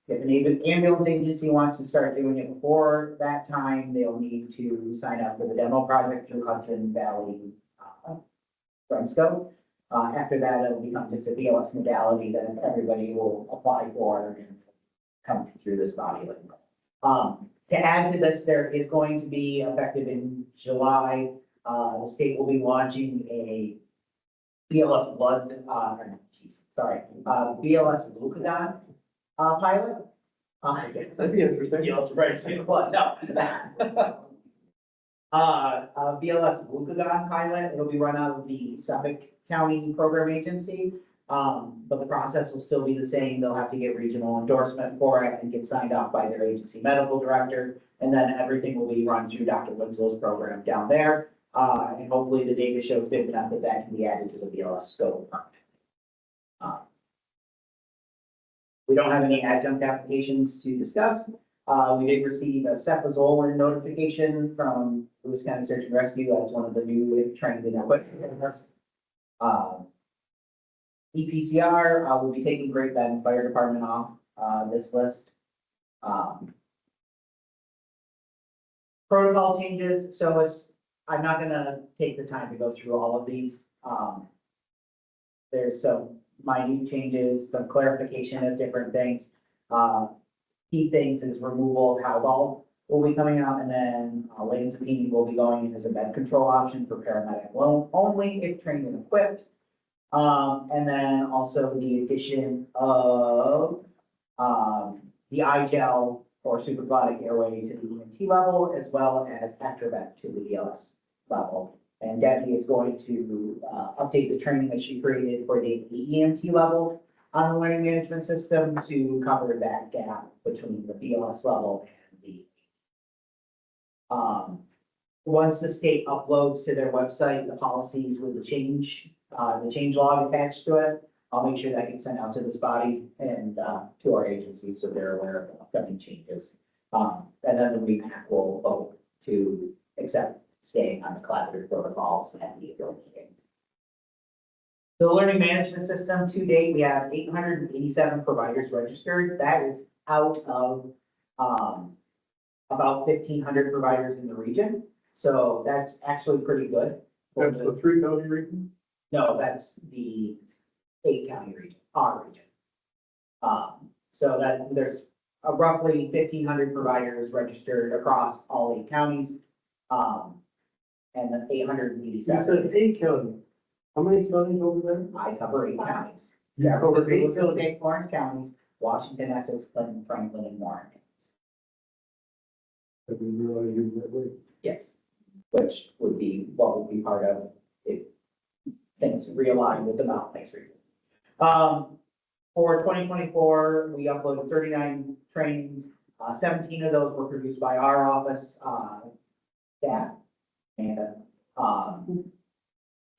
S6: If an ambulance agency wants to start doing it before that time, they'll need to sign up for the demo project through Hudson Valley REMSCO. After that, it'll become just a BLS modality that everybody will apply for and come through this body. To add to this, there is going to be, effective in July, the state will be launching a BLS BLS glucagon pilot.
S1: That'd be interesting.
S6: Yeah, that's right, same blood, no. BLS glucagon pilot, it'll be run out of the Suffolk County Program Agency. But the process will still be the same. They'll have to get regional endorsement for it and get signed off by their agency medical director. And then everything will be run through Dr. Winslow's program down there. And hopefully the data shows good enough that that can be added to the BLS scope. We don't have any adjunct applications to discuss. We did receive a cephazolin notification from Lewis County Search and Rescue as one of the new trained and equipped. EPCR will be taking Great Bend Fire Department off this list. Protocol changes, so I'm not gonna take the time to go through all of these. There's some minute changes, some clarification of different things. Key things is removal of Haldol will be coming out, and then Lanzapine will be going in as a med control option for paramedic alone, only if trained and equipped. And then also the addition of, the iGel for supraglottic airway to the EMT level, as well as Actrovet to the BLS level. And Debbie is going to, update the training that she created for the EMT level on the learning management system to cover that gap between the BLS level and the, once the state uploads to their website, the policies with the change log attached to it, I'll make sure that gets sent out to this body and, to our agency, so they're aware of upcoming changes. And then the REMAC will vote to accept staying on the collaborative protocols at the April meeting. So the learning management system, to date, we have 887 providers registered. That is out of, about 1,500 providers in the region. So that's actually pretty good.
S1: That's the 3-county region?
S6: No, that's the 8-county region, our region. So that there's roughly 1,500 providers registered across all 8 counties. And then
S1: You
S6: 887.
S1: said 8 county. How many counties over there?
S6: I cover 8 counties.
S1: You cover 8
S6: Jefferson,
S1: counties.
S6: St. Lawrence counties, Washington, Essex, Clinton, Franklin, and Warren counties.
S1: I didn't realize you were that way.
S6: Yes, which would be what would be part of if things realign with the Mountain Lakes region. For 2024, we uploaded 39 trainings. 17 of those were produced by our office staff, and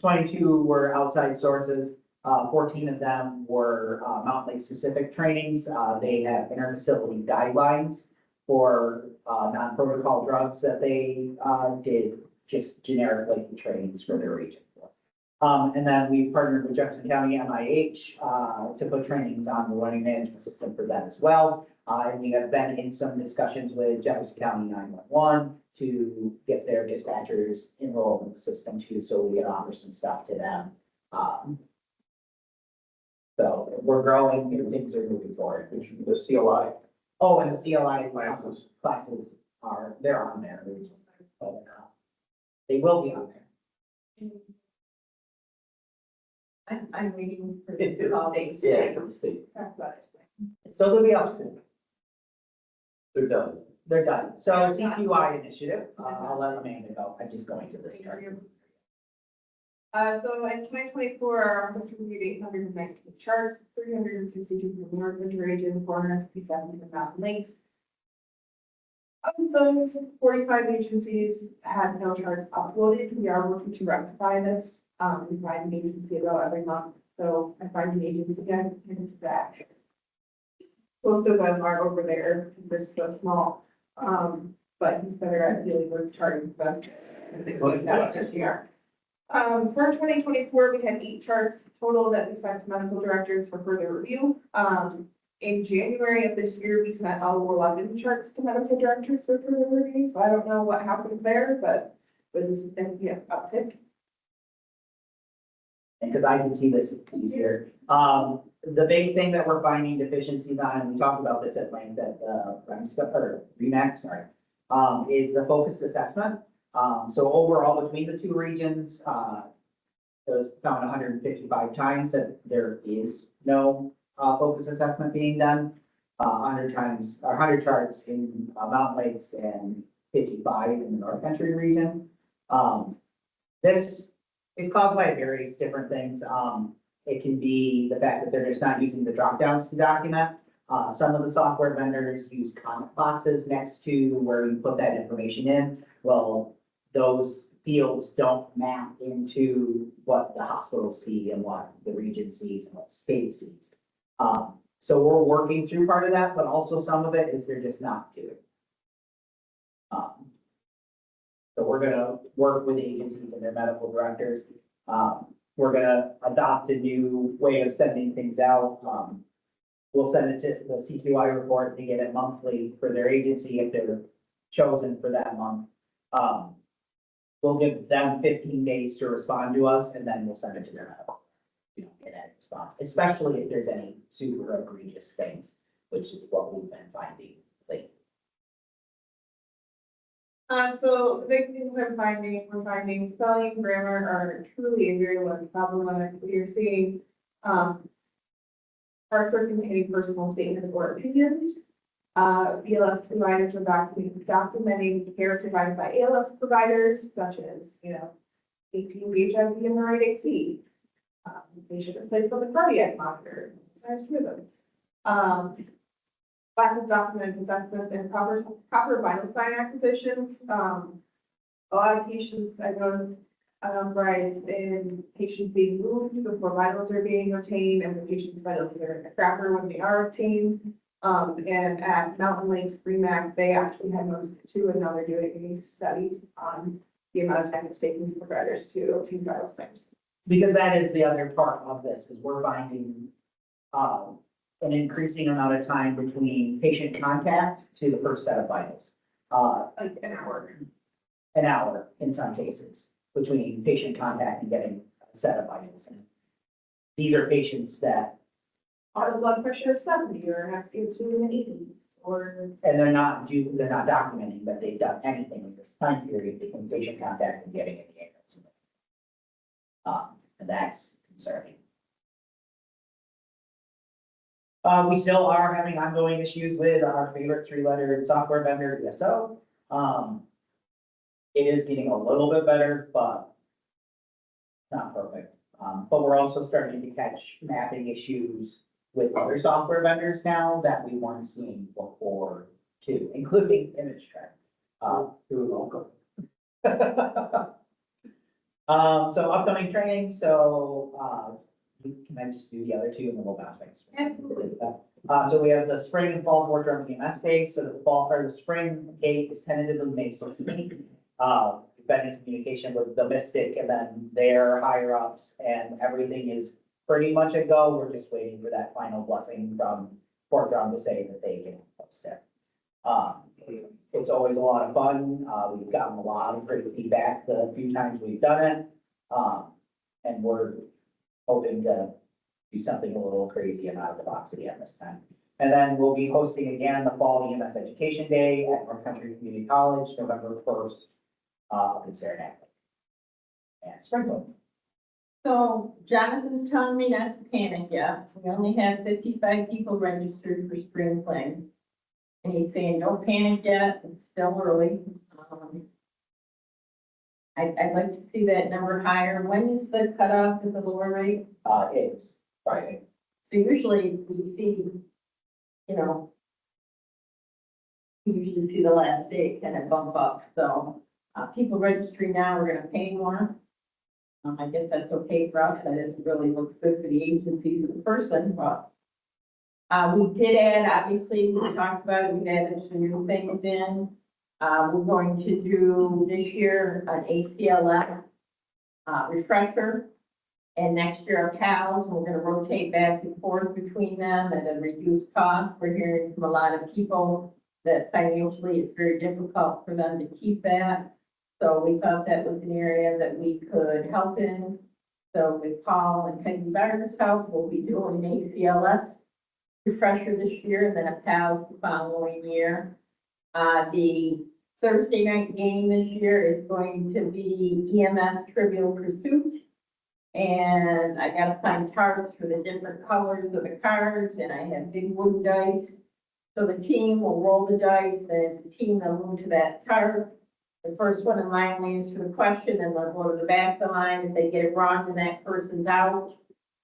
S6: 22 were outside sources. 14 of them were Mountain Lake specific trainings. They have interfacility guidelines for non-protocol drugs that they did just generically trainings for their region. And then we partnered with Jefferson County MIH to put trainings on the learning management system for that as well. And we have been in some discussions with Jefferson County 911 to get their dispatchers enrolled in the system too, so we can offer some stuff to them. So we're growing, and things are moving forward.
S5: The CLI.
S6: Oh, and the CLI classes are, they're on there. But, they will be on there.
S2: I'm waiting for the updates.
S6: So they'll be up soon.
S3: They're done.
S6: They're done. So CQI initiative, I'll let Amanda go. I'm just going to this part.
S7: So in 2024, our office reviewed 819 charts, 362 from North Winter Region, 457 from the Mountain Lakes. Of those, 45 agencies had no charts uploaded. We are working to rectify this. We find an agency about every month, so I find an agency again, and Zach. Most of them are over there, they're so small, but he's better at dealing with charting stuff. That's this year. For 2024, we had 8 charts total that we sent to medical directors for further review. In January of this year, we sent out 11 charts to medical directors for further review, so I don't know what happened there, but it was a significant uptick.
S6: and because I can see this easier. The big thing that we're finding deficiencies on, and we talked about this at length at REMSCO, or REMAX, sorry, is the focused assessment. So overall, between the two regions, it was found 155 times that there is no focus assessment being done. 100 times, or 100 charts in Mountain Lakes and 55 in the North Country region. This is caused by various different things. It can be the fact that they're just not using the drop downs to document. Some of the software vendors use comment boxes next to where you put that information in. Well, those fields don't map into what the hospitals see and what the region sees and what the state sees. So we're working through part of that, but also some of it is they're just not doing. So we're gonna work with agencies and their medical directors. We're gonna adopt a new way of sending things out. We'll send it to the CQI report. They get it monthly for their agency if they're chosen for that month. We'll give them 15 days to respond to us, and then we'll send it to their medical. You know, get that response, especially if there's any super egregious things, which is what we've been finding lately.
S7: So the big things we're finding spelling and grammar are truly very problematic. We are seeing, parts are containing personal statements or opinions. BLS providers are documenting care provided by ALS providers, such as, 18 HIV in the right AC. Patient is placed on the cardiac monitor. Sounds smooth. Lack of documented assessments and proper vital sign acquisitions. A lot of patients, I noticed, rise in patients being moved before vitals are being obtained, and the patient's vitals are in the crapper when they are obtained. And at Mountain Lakes REMAC, they actually had noticed it too, and now they're doing a study on the amount of time it's taking providers to obtain vital signs.
S6: Because that is the other part of this, is we're finding, an increasing amount of time between patient contact to the first set of vitals.
S7: Like an hour.
S6: An hour in some cases, between patient contact and getting a set of vitals. And these are patients that,
S7: Has a blood pressure of 70 or has to go to an 80 or.
S6: and they're not documenting that they've done anything in this time period between patient contact and getting in the ambulance. And that's concerning. We still are having ongoing issues with our favorite three-letter software vendor, ESO. It is getting a little bit better, but it's not perfect. But we're also starting to catch mapping issues with other software vendors now that we weren't seeing before too, including ImageTrack, through local. So upcoming training, can I just do the other two and then we'll bounce back?
S7: Absolutely.
S6: So we have the spring and fall Fort Drum EMS days. So the fall, or the spring date is tentatively May 16th. We've been in communication with the Mystic and then their higher ups, and everything is pretty much a go. We're just waiting for that final blessing from Fort Drum to say that they can host it. It's always a lot of fun. We've gotten a lot of great feedback the few times we've done it. And we're hoping to do something a little crazy and out of the box again this time. And then we'll be hosting again the Fall EMS Education Day at North Country Community College, November 1st, up in Saranac. And Springfield.
S2: So Jonathan's telling me not to panic yet. We only have 55 people registered for spring fling. And he's saying, don't panic yet, it's still early. I'd like to see that number higher. When is the cutoff at the lower rate?
S6: It's Friday.
S2: So usually we see, we usually see the last day kind of bump up. So people registering now are gonna pay more. I guess that's okay for us. That isn't really looks good for the agencies or the person, but we did add, obviously, we talked about it, we added some new things in. We're going to do this year an ACLF refresher, and next year a PALS. We're gonna rotate back and forth between them at a reduced cost. We're hearing from a lot of people that financially it's very difficult for them to keep that. So we thought that was an area that we could help in. So with Paul and Peggy Becker's help, we'll be doing an ACLS refresher this year and then a PAL the following year. The Thursday night game this year is going to be EMS Trivial Pursuit. And I gotta find cards for the different colors of the cards, and I have big wooden dice. So the team will roll the dice, and it's the team that will move to that card. The first one in line will answer the question, and they'll go to the back of the line. If they get it wrong, then that person's out.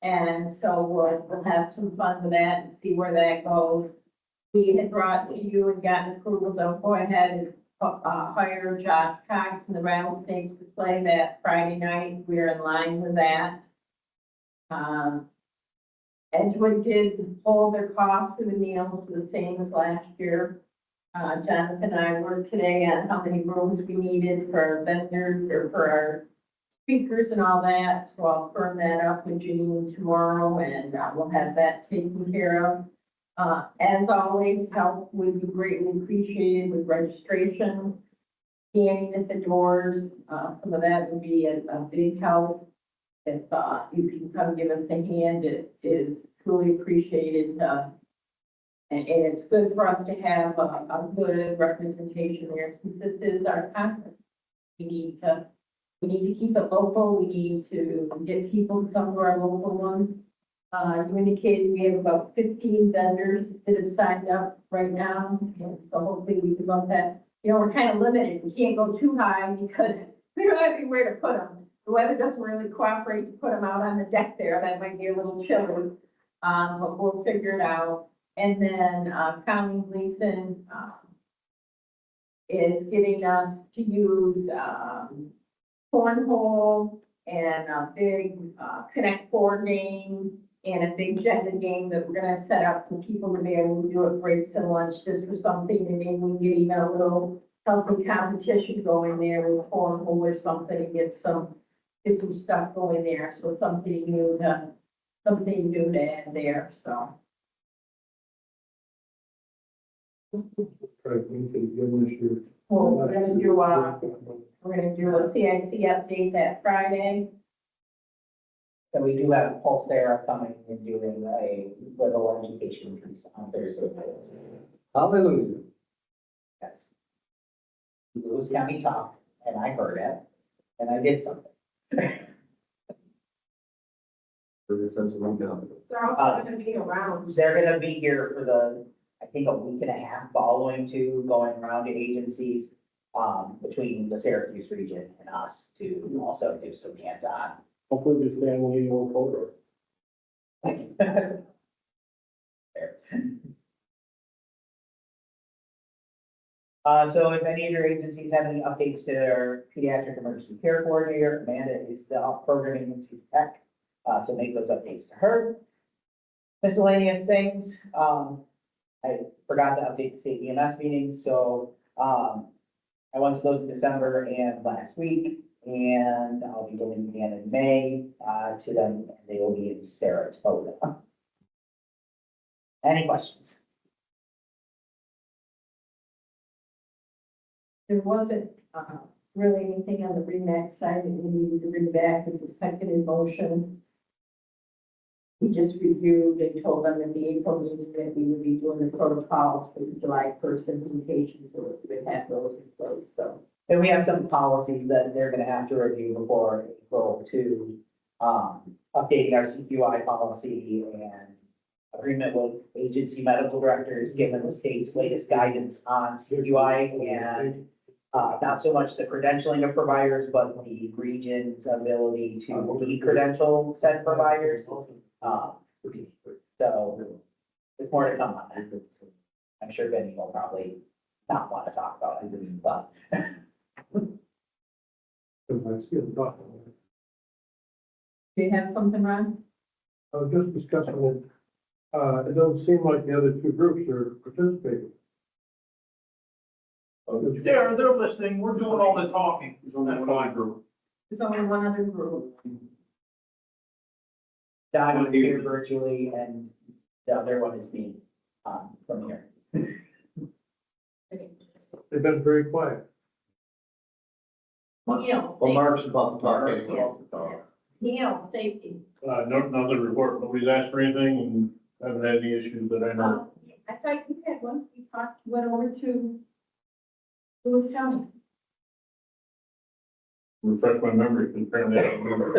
S2: And so we'll have some fun with that and see where that goes. We had brought to you and gotten approval to go ahead and hire Josh Cox and the Rattlesnakes to play that Friday night. We're in line with that. Edgewood did hold their costs for the meals the same as last year. Jonathan and I worked today on how many rooms we needed for our vendors or for our speakers and all that. So I'll firm that up with Janine tomorrow and we'll have that taken care of. As always, help would be greatly appreciated with registration, scanning at the doors. Some of that would be a big help. If you can come give us a hand, it is truly appreciated. And it's good for us to have a good representation there since this is our conference. We need to keep it local. We need to get people to come to our local ones. You indicated we have about 15 vendors that have signed up right now, and so hopefully we can bump that. You know, we're kind of limited. We can't go too high because we don't have anywhere to put them. The weather doesn't really cooperate to put them out on the deck there. That might be a little chilly, but we'll figure it out. And then Connie Gleason is getting us to use cornhole and a big Connect Four game and a big Jenga game that we're gonna set up for people to be able to do at breaks and lunch just for something, and maybe we can get even a little healthy competition going there with cornhole or something, and get some stuff going there, so something new to add there, so.
S1: Try to make it good this year.
S2: Well, we're gonna do a CIC update that Friday.
S6: So we do have Pulse Era coming and doing a little education piece on Thursday.
S8: Hallelujah.
S6: Yes. Lewis County talked, and I heard it, and I did something.
S8: For the sense of income.
S7: They're also gonna be around.
S6: They're gonna be here for the, I think, a week and a half following to going around to agencies, between the Syracuse region and us to also do some hands-on.
S8: Hopefully this family will photo.
S6: There. So if any of your agencies have any updates to their pediatric emergency care coordinator, Amanda is the programming agency's tech, so make those updates to her. Miscellaneous things, I forgot to update the state EMS meetings, so, I went to those in December and last week, and I'll be going again in May, to them, and they will be in Saratoga. Any questions?
S2: There wasn't really anything on the REMAX side that we needed to bring back as a second motion. We just reviewed and told them in the April meeting that we would be doing the protocols for the July 1st implementation, so we would have those in place, so.
S6: And we have some policies that they're gonna have to review before April to, updating our CQI policy and agreement with agency medical directors, given the state's latest guidance on CQI and not so much the credentialing of providers, but the region's ability to de-credential said providers. So there's more to come on that. I'm sure Benny will probably not want to talk about it, but.
S2: Do you have something, Ron?
S1: I was just discussing it. It doesn't seem like the other two groups are participating.
S3: They're listening, we're doing all the talking. That's fine.
S2: There's only one other group.
S6: Don is here virtually and the other one is me, from here.
S1: They've been very quiet.
S2: Neil.
S3: Well, Mark's about to talk
S2: Yeah.
S3: anyway.
S2: Neil, safety.
S1: Nothing to report. Nobody's asked for anything and haven't had any issues that I know.
S2: I thought you had one, you went over to Lewis County.
S1: Refresh my memory, because apparently I don't remember.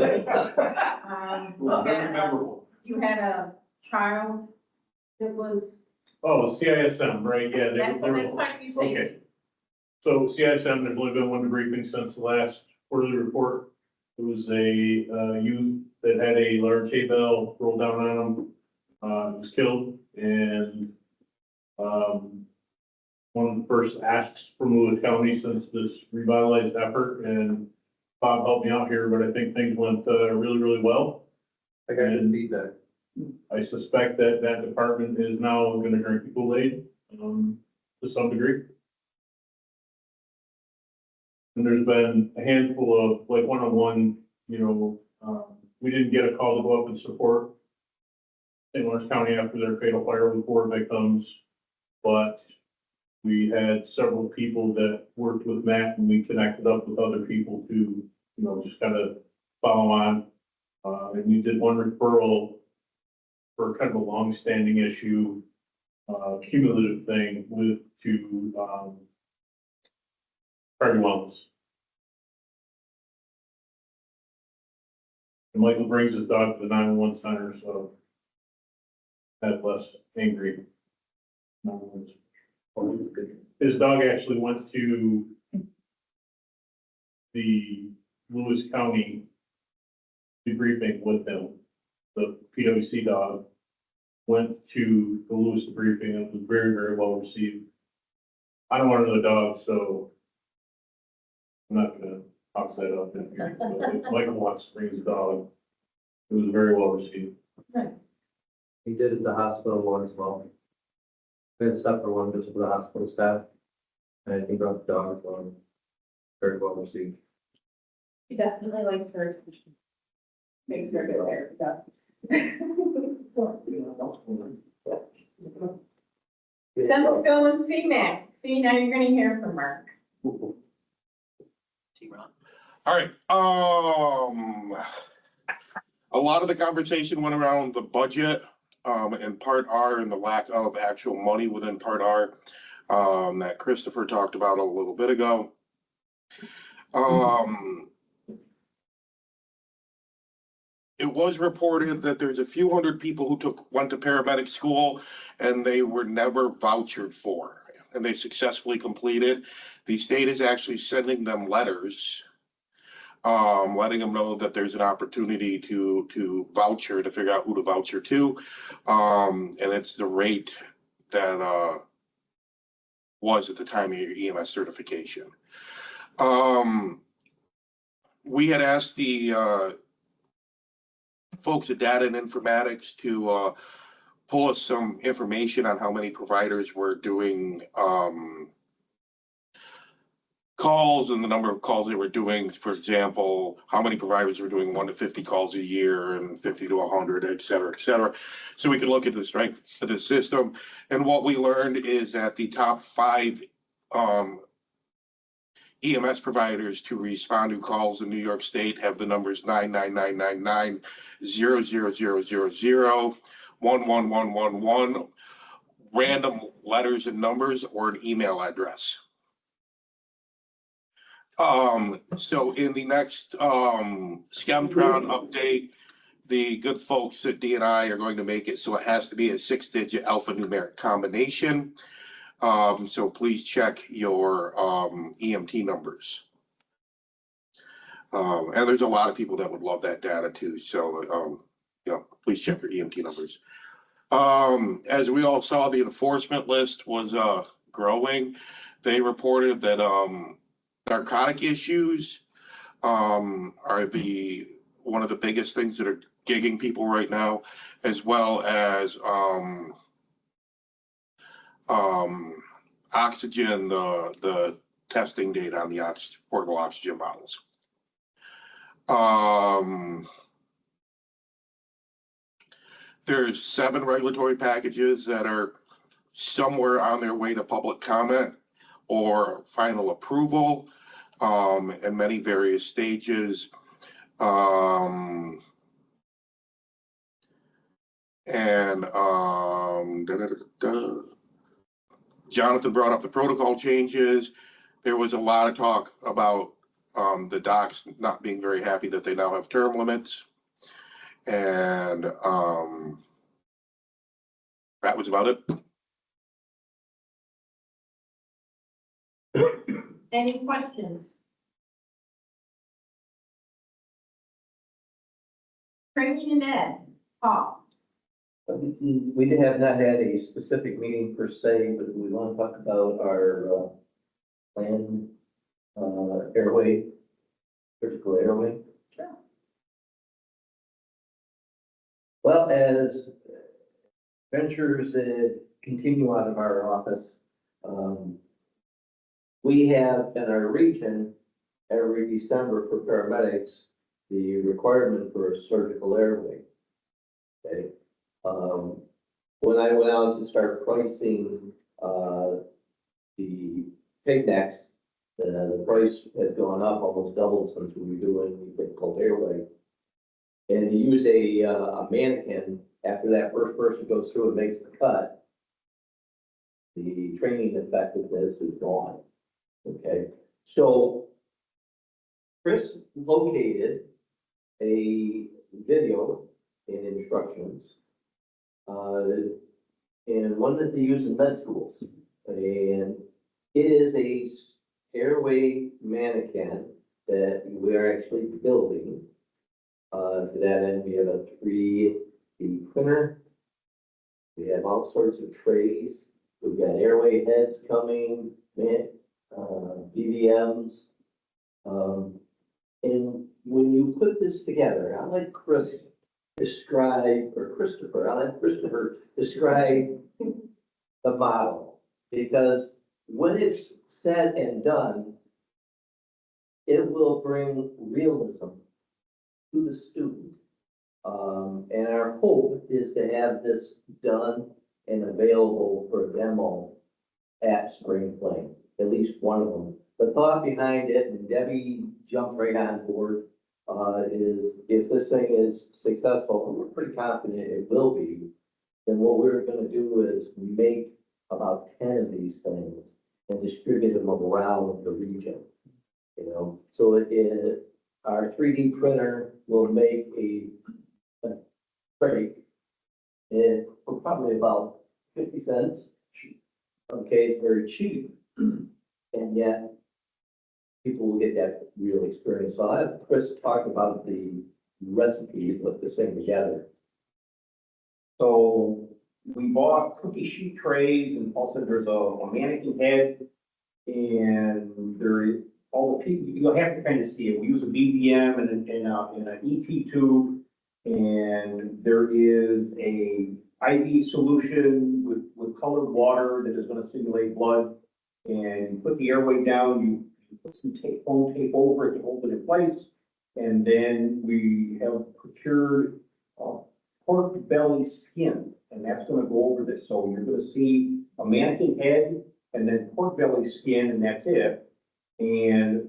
S2: Very memorable. You had a child that was,
S1: Oh, CISM, right, yeah.
S2: that's part you say.
S1: Okay. So CISM, there's only been one debriefing since the last quarterly report. It was a youth that had a large hay bale rolled down on him, was killed, and one of the first asks from Lewis County since this revitalized effort, and Bob helped me out here, but I think things went really, really well.
S8: I got good feedback.
S1: I suspect that that department is now gonna drink the Kool-Aid, to some degree. And there's been a handful of, like, one-on-one, we didn't get a call to go up and support St. Lawrence County after their fatal fire with 4 victims, but we had several people that worked with Matt, and we connected up with other people to, just kind of follow on. And we did one referral for kind of a long-standing issue, cumulative thing to Priority Wellness. And Michael brings his dog to the 911 center, so that's less angry. His dog actually went to the Lewis County debriefing with him. The PWC dog went to the Lewis debriefing, and it was very, very well received. I don't want another dog, so I'm not gonna toss that up in here. But if Michael wants to bring his dog, it was very well received.
S9: He did at the hospital one as well. We had a separate one just for the hospital staff. And he brought the dog as well. Very well received.
S2: He definitely likes her. Makes her go there, Then we'll go and see Mac. See, now you're gonna hear from Mark.
S10: All right, a lot of the conversation went around the budget, and Part R and the lack of actual money within Part R, that Christopher talked about a little bit ago. It was reported that there's a few hundred people who went to paramedic school and they were never vouchered for, and they successfully completed. The state is actually sending them letters, letting them know that there's an opportunity to voucher, to figure out who to voucher to. And it's the rate that was at the time of your EMS certification. We had asked the folks at Data and Informatics to pull us some information on how many providers were doing calls and the number of calls they were doing. For example, how many providers were doing 1 to 50 calls a year and 50 to 100, et cetera, et cetera. So we could look at the strength of the system. And what we learned is that the top 5 EMS providers to respond to calls in New York State have the numbers 99999, 00000, 11111, random letters and numbers, or an email address. So in the next Scamtron update, the good folks at DNI are going to make it so it has to be a 6-digit alphanumeric combination. So please check your EMT numbers. And there's a lot of people that would love that data too. So, please check your EMT numbers. As we all saw, the enforcement list was growing. They reported that narcotic issues are one of the biggest things that are gigging people right now, as well as oxygen, the testing data on the portable oxygen bottles. There's 7 regulatory packages that are somewhere on their way to public comment or final approval, in many various stages. Jonathan brought up the protocol changes. There was a lot of talk about the docs not being very happy that they now have term limits. And that was about it.
S2: Any questions? Training and ed, Paul.
S9: We have not had a specific meeting per se, but we want to talk about our planned airway, surgical airway.
S2: Sure.
S9: Well, as ventures continue out of our office, we have in our region, every December for paramedics, the requirement for a surgical airway. Okay. When I went out to start pricing the pig necks, the price has gone up, almost doubled since we were doing the difficult airway. And to use a mannequin, after that first person goes through and makes the cut, the training effectiveness is gone. Okay, so Chris located a video and instructions, and one that they use in med schools. And it is a airway mannequin that we're actually building. To that end, we have a 3D printer. We have all sorts of trays. We've got airway heads coming, BVMs. And when you put this together, I'll let Chris describe, or Christopher, I'll let Christopher describe the model. Because when it's said and done, it will bring realism to the student. And our hope is to have this done and available for demo at Spring Fling, at least one of them. The thought behind it, and Debbie jumped right on board, is if this thing is successful, and we're pretty confident it will be, then what we're gonna do is make about 10 of these things and distribute them around the region. You know, so our 3D printer will make a crate for probably about 50 cents. Okay, it's very cheap, and yet people will get that real experience. So I have Chris talk about the recipe to put this thing together.
S5: So we bought cookie sheet trays, and also there's a mannequin head, and all the people, you'll have to kind of see it. We use a BBM and an ET tube, and there is a IV solution with colored water that is going to simulate blood. And you put the airway down, you put some foam tape over it to hold it in place. And then we have procured pork belly skin, and that's going to go over this. So you're going to see a mannequin head and then pork belly skin, and that's it. And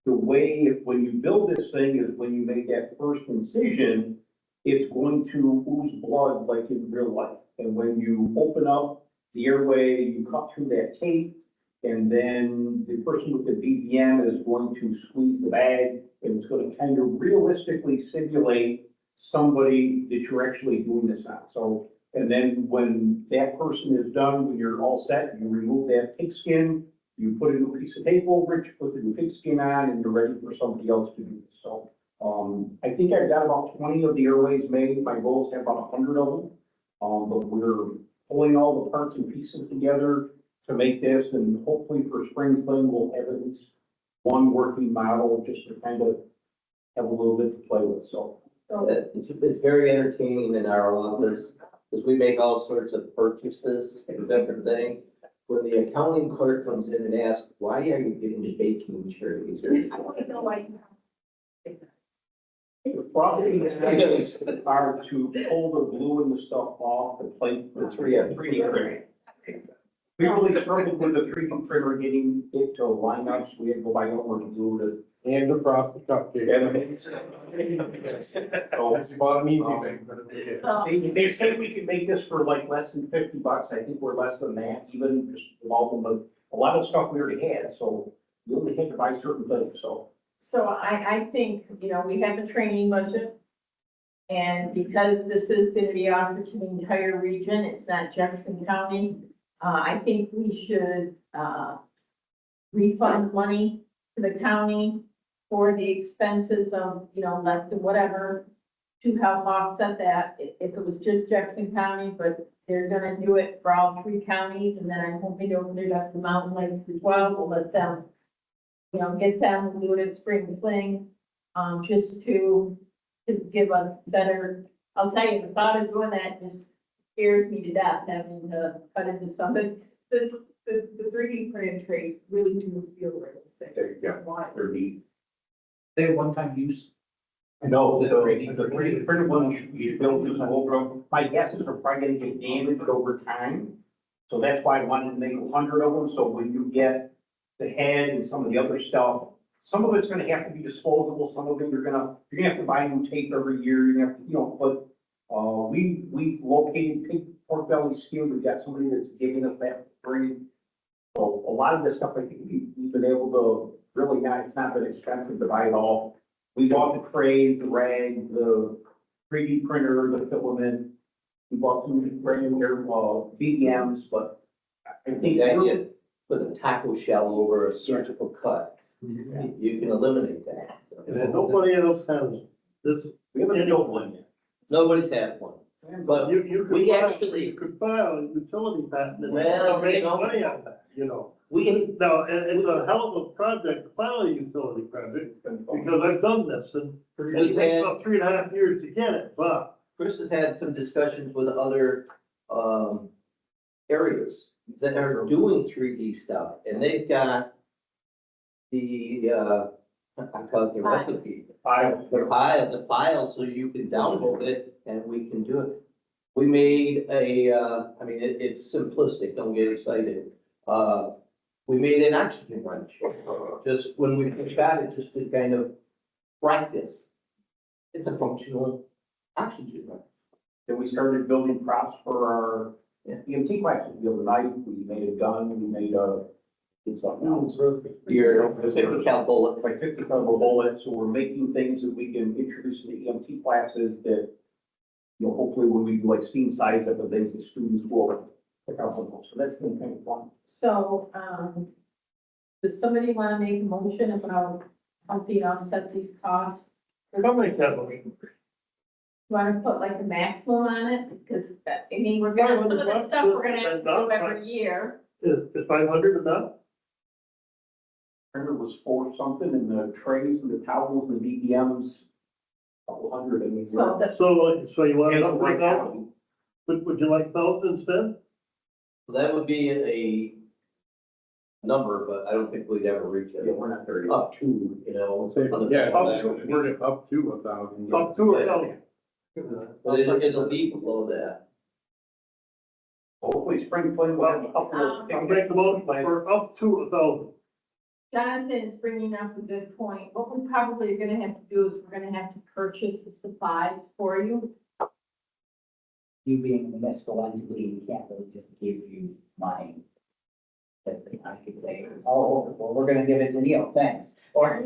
S5: the way, when you build this thing, is when you make that first incision, it's going to ooze blood like in real life. And when you open up the airway, you cut through that tape, and then the person with the BBM is going to squeeze the bag, and it's going to kind of realistically simulate somebody that you're actually doing this on. So, and then when that person is done, when you're all set, you remove that pig skin, you put a new piece of tape over it, you put the new pig skin on, and you're ready for somebody else to do this. So I think I've got about 20 of the airways made. My goal is to have about 100 of them. But we're pulling all the parts and pieces together to make this, and hopefully for Spring Fling, we'll have at least one working model just to kind of have a little bit to play with. So
S9: It's very entertaining in our office, because we make all sorts of purchases and different things. When the accounting clerk comes in and asks, why are you getting the baking trays?
S7: I want to know why you have.
S5: the problem is are to pull the glue and the stuff off the plate, the 3D printer. We really struggled with the 3D printer getting it to line up, so we had to go buy Elmer's glue
S8: Hands across the cupcake. Oh, it's about an easy thing, but it's.
S2: So,
S5: They say we can make this for like less than $50. I think we're less than that, even just about them, but a lot of stuff we already had, so you only had to buy certain things, so.
S2: so I think, you know, we have a training budget. And because this is gonna be offered to the entire region, it's not Jefferson County, I think we should, refund money to the county for the expenses of, you know, less than whatever, to help offset that, if it was just Jefferson County, but they're gonna do it for all three counties, and then I'm hoping to open it up to Mountain Lakes as well, we'll let them, you know, get them, we'll do it at Spring Fling, just to give us better, I'll tell you, the thought of doing that just scares me to death, having to cut into something.
S7: The 3D printed trays really do feel realistic.
S5: There you go.
S7: Why?
S5: They're neat.
S6: They have one-time use.
S5: No, the 3D printed ones you build this over, my guess is they're probably gonna get damaged over time. So that's why I wanted to make 100 of them, so when you get the head and some of the other stuff, some of it's gonna have to be disposable, some of it you're gonna have to buy new tape every year, you're gonna have to, you know, but, we've located pig pork belly skin, we've got somebody that's giving us that for free. So a lot of this stuff, I think we've been able to really not, it's not been expensive to buy it all. We bought the trays, the rags, the 3D printer, the filament. We bought some brand new, BDMs, but I think
S9: The idea, put a taco shell over a surgical cut, you can eliminate that.
S1: And then nobody else has this,
S5: we haven't built one yet.
S9: Nobody's had one, but
S1: you
S9: we
S1: could file,
S9: actually-
S1: you could file a utility patent and
S9: Well,
S1: make
S9: you know-
S1: money on that, you know.
S9: we,
S1: Now, it's a hell of a project to file a utility project, because I've done this, and it takes about 3.5 years to get it, but.
S9: Chris has had some discussions with other, areas that are doing 3D stuff, and they've got the, I call it the recipe. The file, so you can download it and we can do it. We made I mean, it's simplistic, don't get excited. We made an oxygen wrench, just when we got it, just to kind of practice. It's a functional oxygen wrench.
S5: Then we started building props for our EMT classes. We built a knife, we made a gun, we made did something else.
S9: Your 50 cal bullet.
S5: Like 50 caliber bullets, so we're making things that we can introduce to the EMT classes that, you know, hopefully when we do like scene size up of things, the students will pick out some of those. So that's been kind of fun.
S2: So, does somebody wanna make a motion about helping offset these costs?
S1: I'll make that motion.
S2: Want to put like a maximum on it? Because, I mean, we're gonna, some of the stuff we're gonna have to do every year.
S1: Is 500 enough?
S5: Printer was 4 something, and the trays and the towels and the BBMs, couple hundred, I mean.
S2: So that's,
S1: So you want
S5: And
S1: to
S5: up
S1: break
S5: right
S1: out,
S5: now,
S1: would you like 1,000 instead?
S9: That would be a number, but I don't think we'd ever reach
S5: yeah,
S9: it.
S5: we're not 30.
S9: Up to, you know.
S8: Yeah, up to 1,000.
S1: Up to 1,000.
S9: But it'll be below that.
S5: Hopefully spring fling will have a couple of.
S1: I'll make the motion for up to 1,000.
S2: Jonathan is bringing up a good point. What we probably are gonna have to do is we're gonna have to purchase the supplies for you.
S6: You being a municipal entity, we can't really just give you money. That I could say, oh, well, we're gonna give it to Neil, thanks. Or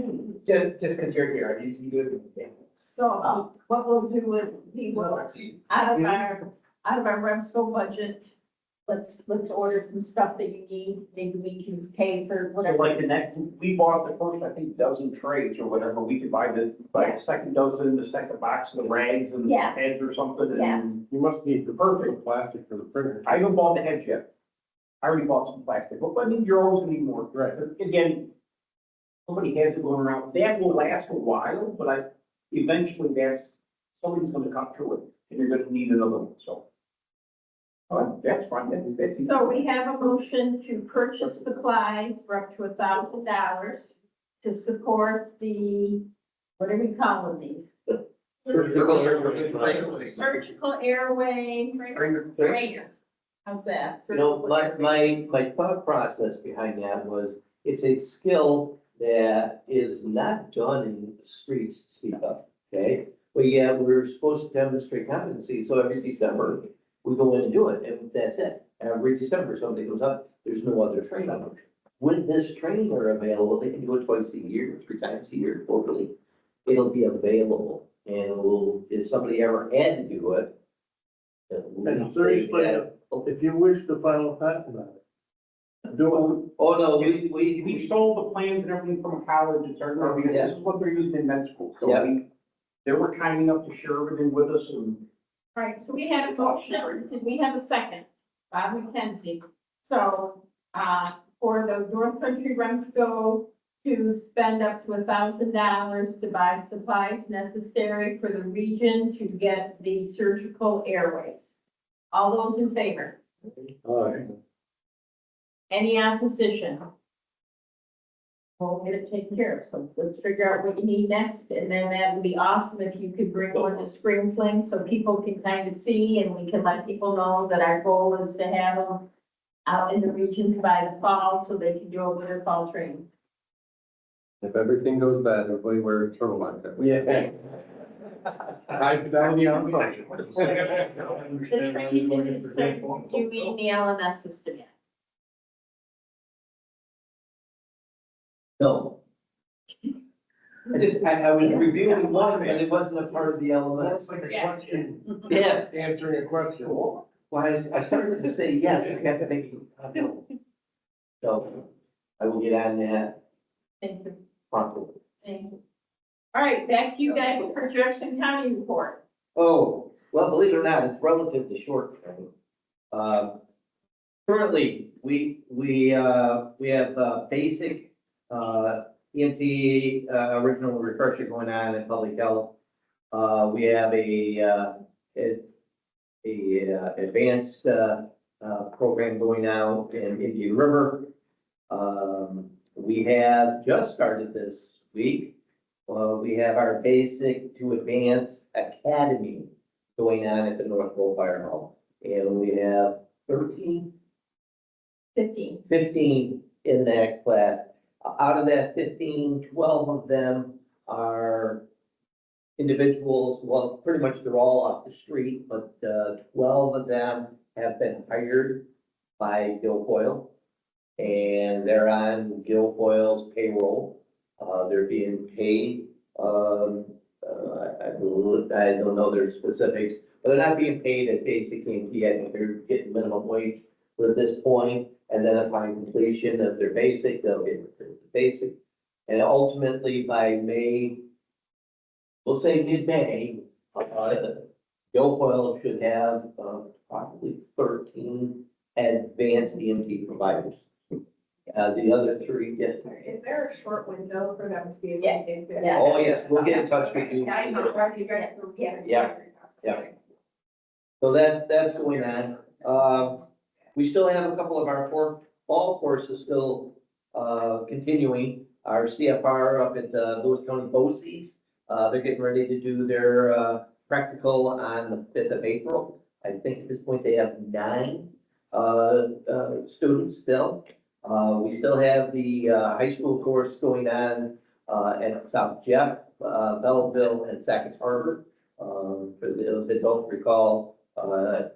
S6: just because you're here, I used to do it as an example.
S2: So, what we'll do is, we will, out of our REMSCO budget, let's order some stuff that you need. Maybe we can pay for
S5: So
S2: whatever.
S5: like the next, we bought the first, I think, dozen trays or whatever, we could buy the second dozen, the second box of the rags and the
S2: Yeah.
S5: heads or something.
S2: Yeah.
S5: And
S8: You must need the perfect plastic for the printer.
S5: I haven't bought the heads yet. I already bought some plastic, but I mean, you're always gonna need more.
S8: Right.
S5: But again, somebody has it going around, that will last a while, but eventually somebody's gonna cut through it, and you're gonna need another one, so. That's fine, that's.
S2: So we have a motion to purchase supplies for up to $1,000 to support the, what are we calling these? Surgical airway trainer. How's that?
S9: You know, my thought process behind that was, it's a skill that is not done in the streets to speak of, okay? But yet, we're supposed to demonstrate competency, so every December, we go in and do it, and that's it. Every December, something goes up, there's no other trainer. When this trainer available, they can do it twice a year, 3 times a year, quarterly. It'll be available, and will, if somebody ever had to do it.
S1: And seriously, if you wish the final patent on it, do it.
S9: Oh, no,
S5: We sold the plans and everything from a college, it's our, because this is what they're using in med school. So
S9: Yeah.
S5: they were kind enough to share everything with us and.
S2: Right, so we had a motion, did we have a second? Bob McKenzie. So, for the North Country REMSCO to spend up to $1,000 to buy supplies necessary for the region to get the surgical airways. All those in favor? Any opposition? We'll get it taken care of, so let's figure out what you need next, and then that would be awesome if you could bring one to Spring Fling so people can kind of see, and we can let people know that our goal is to have them out in the region by the fall, so they can do a winter fall training.
S8: If everything goes bad, everybody wear turtleneck.
S9: Yeah.
S8: That'll be on budget.
S2: The training is, you mean the LMS system yet?
S9: No. I was reviewing one, but it wasn't a part of the elements.
S8: like
S2: Yeah.
S8: question,
S9: Yeah.
S8: answering a question.
S9: Well, I started to say yes, I got to thinking, no. So I will get on that
S2: Thank you.
S9: promptly.
S2: Thank you. All right, back to you guys for Jefferson County report.
S9: Oh, well, believe it or not, it's relatively short. Currently, we have basic EMT original refresher going on in public health. We have a advanced program going out in Indian River. We have just started this week. We have our basic to advanced academy going on at the North Pole Fire Hall. And we have 15 in that class. Out of that 15, 12 of them are individuals, well, pretty much they're all off the street, but 12 of them have been hired by Guilfoyle. And they're on Guilfoyle's payroll. They're being paid, I don't know their specifics, but they're not being paid at basic EMT. I think they're getting minimum wage at this point. And then upon completion of their basic, they'll get the basic. And ultimately by May, we'll say mid-May, Guilfoyle should have probably 13 advanced EMT providers. The other 3 get.
S7: Is there a short window for them to be able
S2: Yeah.
S7: to get?
S2: Yeah.
S9: Oh, yes, we'll get in touch with you.
S7: I know, right, you guys.
S9: Yeah. So that's going on. We still have a couple of our fall courses still continuing. Our CFR up at Lewis County BOCES, they're getting ready to do their practical on the 5th of April. I think at this point they have 9 students still. We still have the high school course going on at South Jeff, Belleville, and Sackett Harbor. For those that don't recall,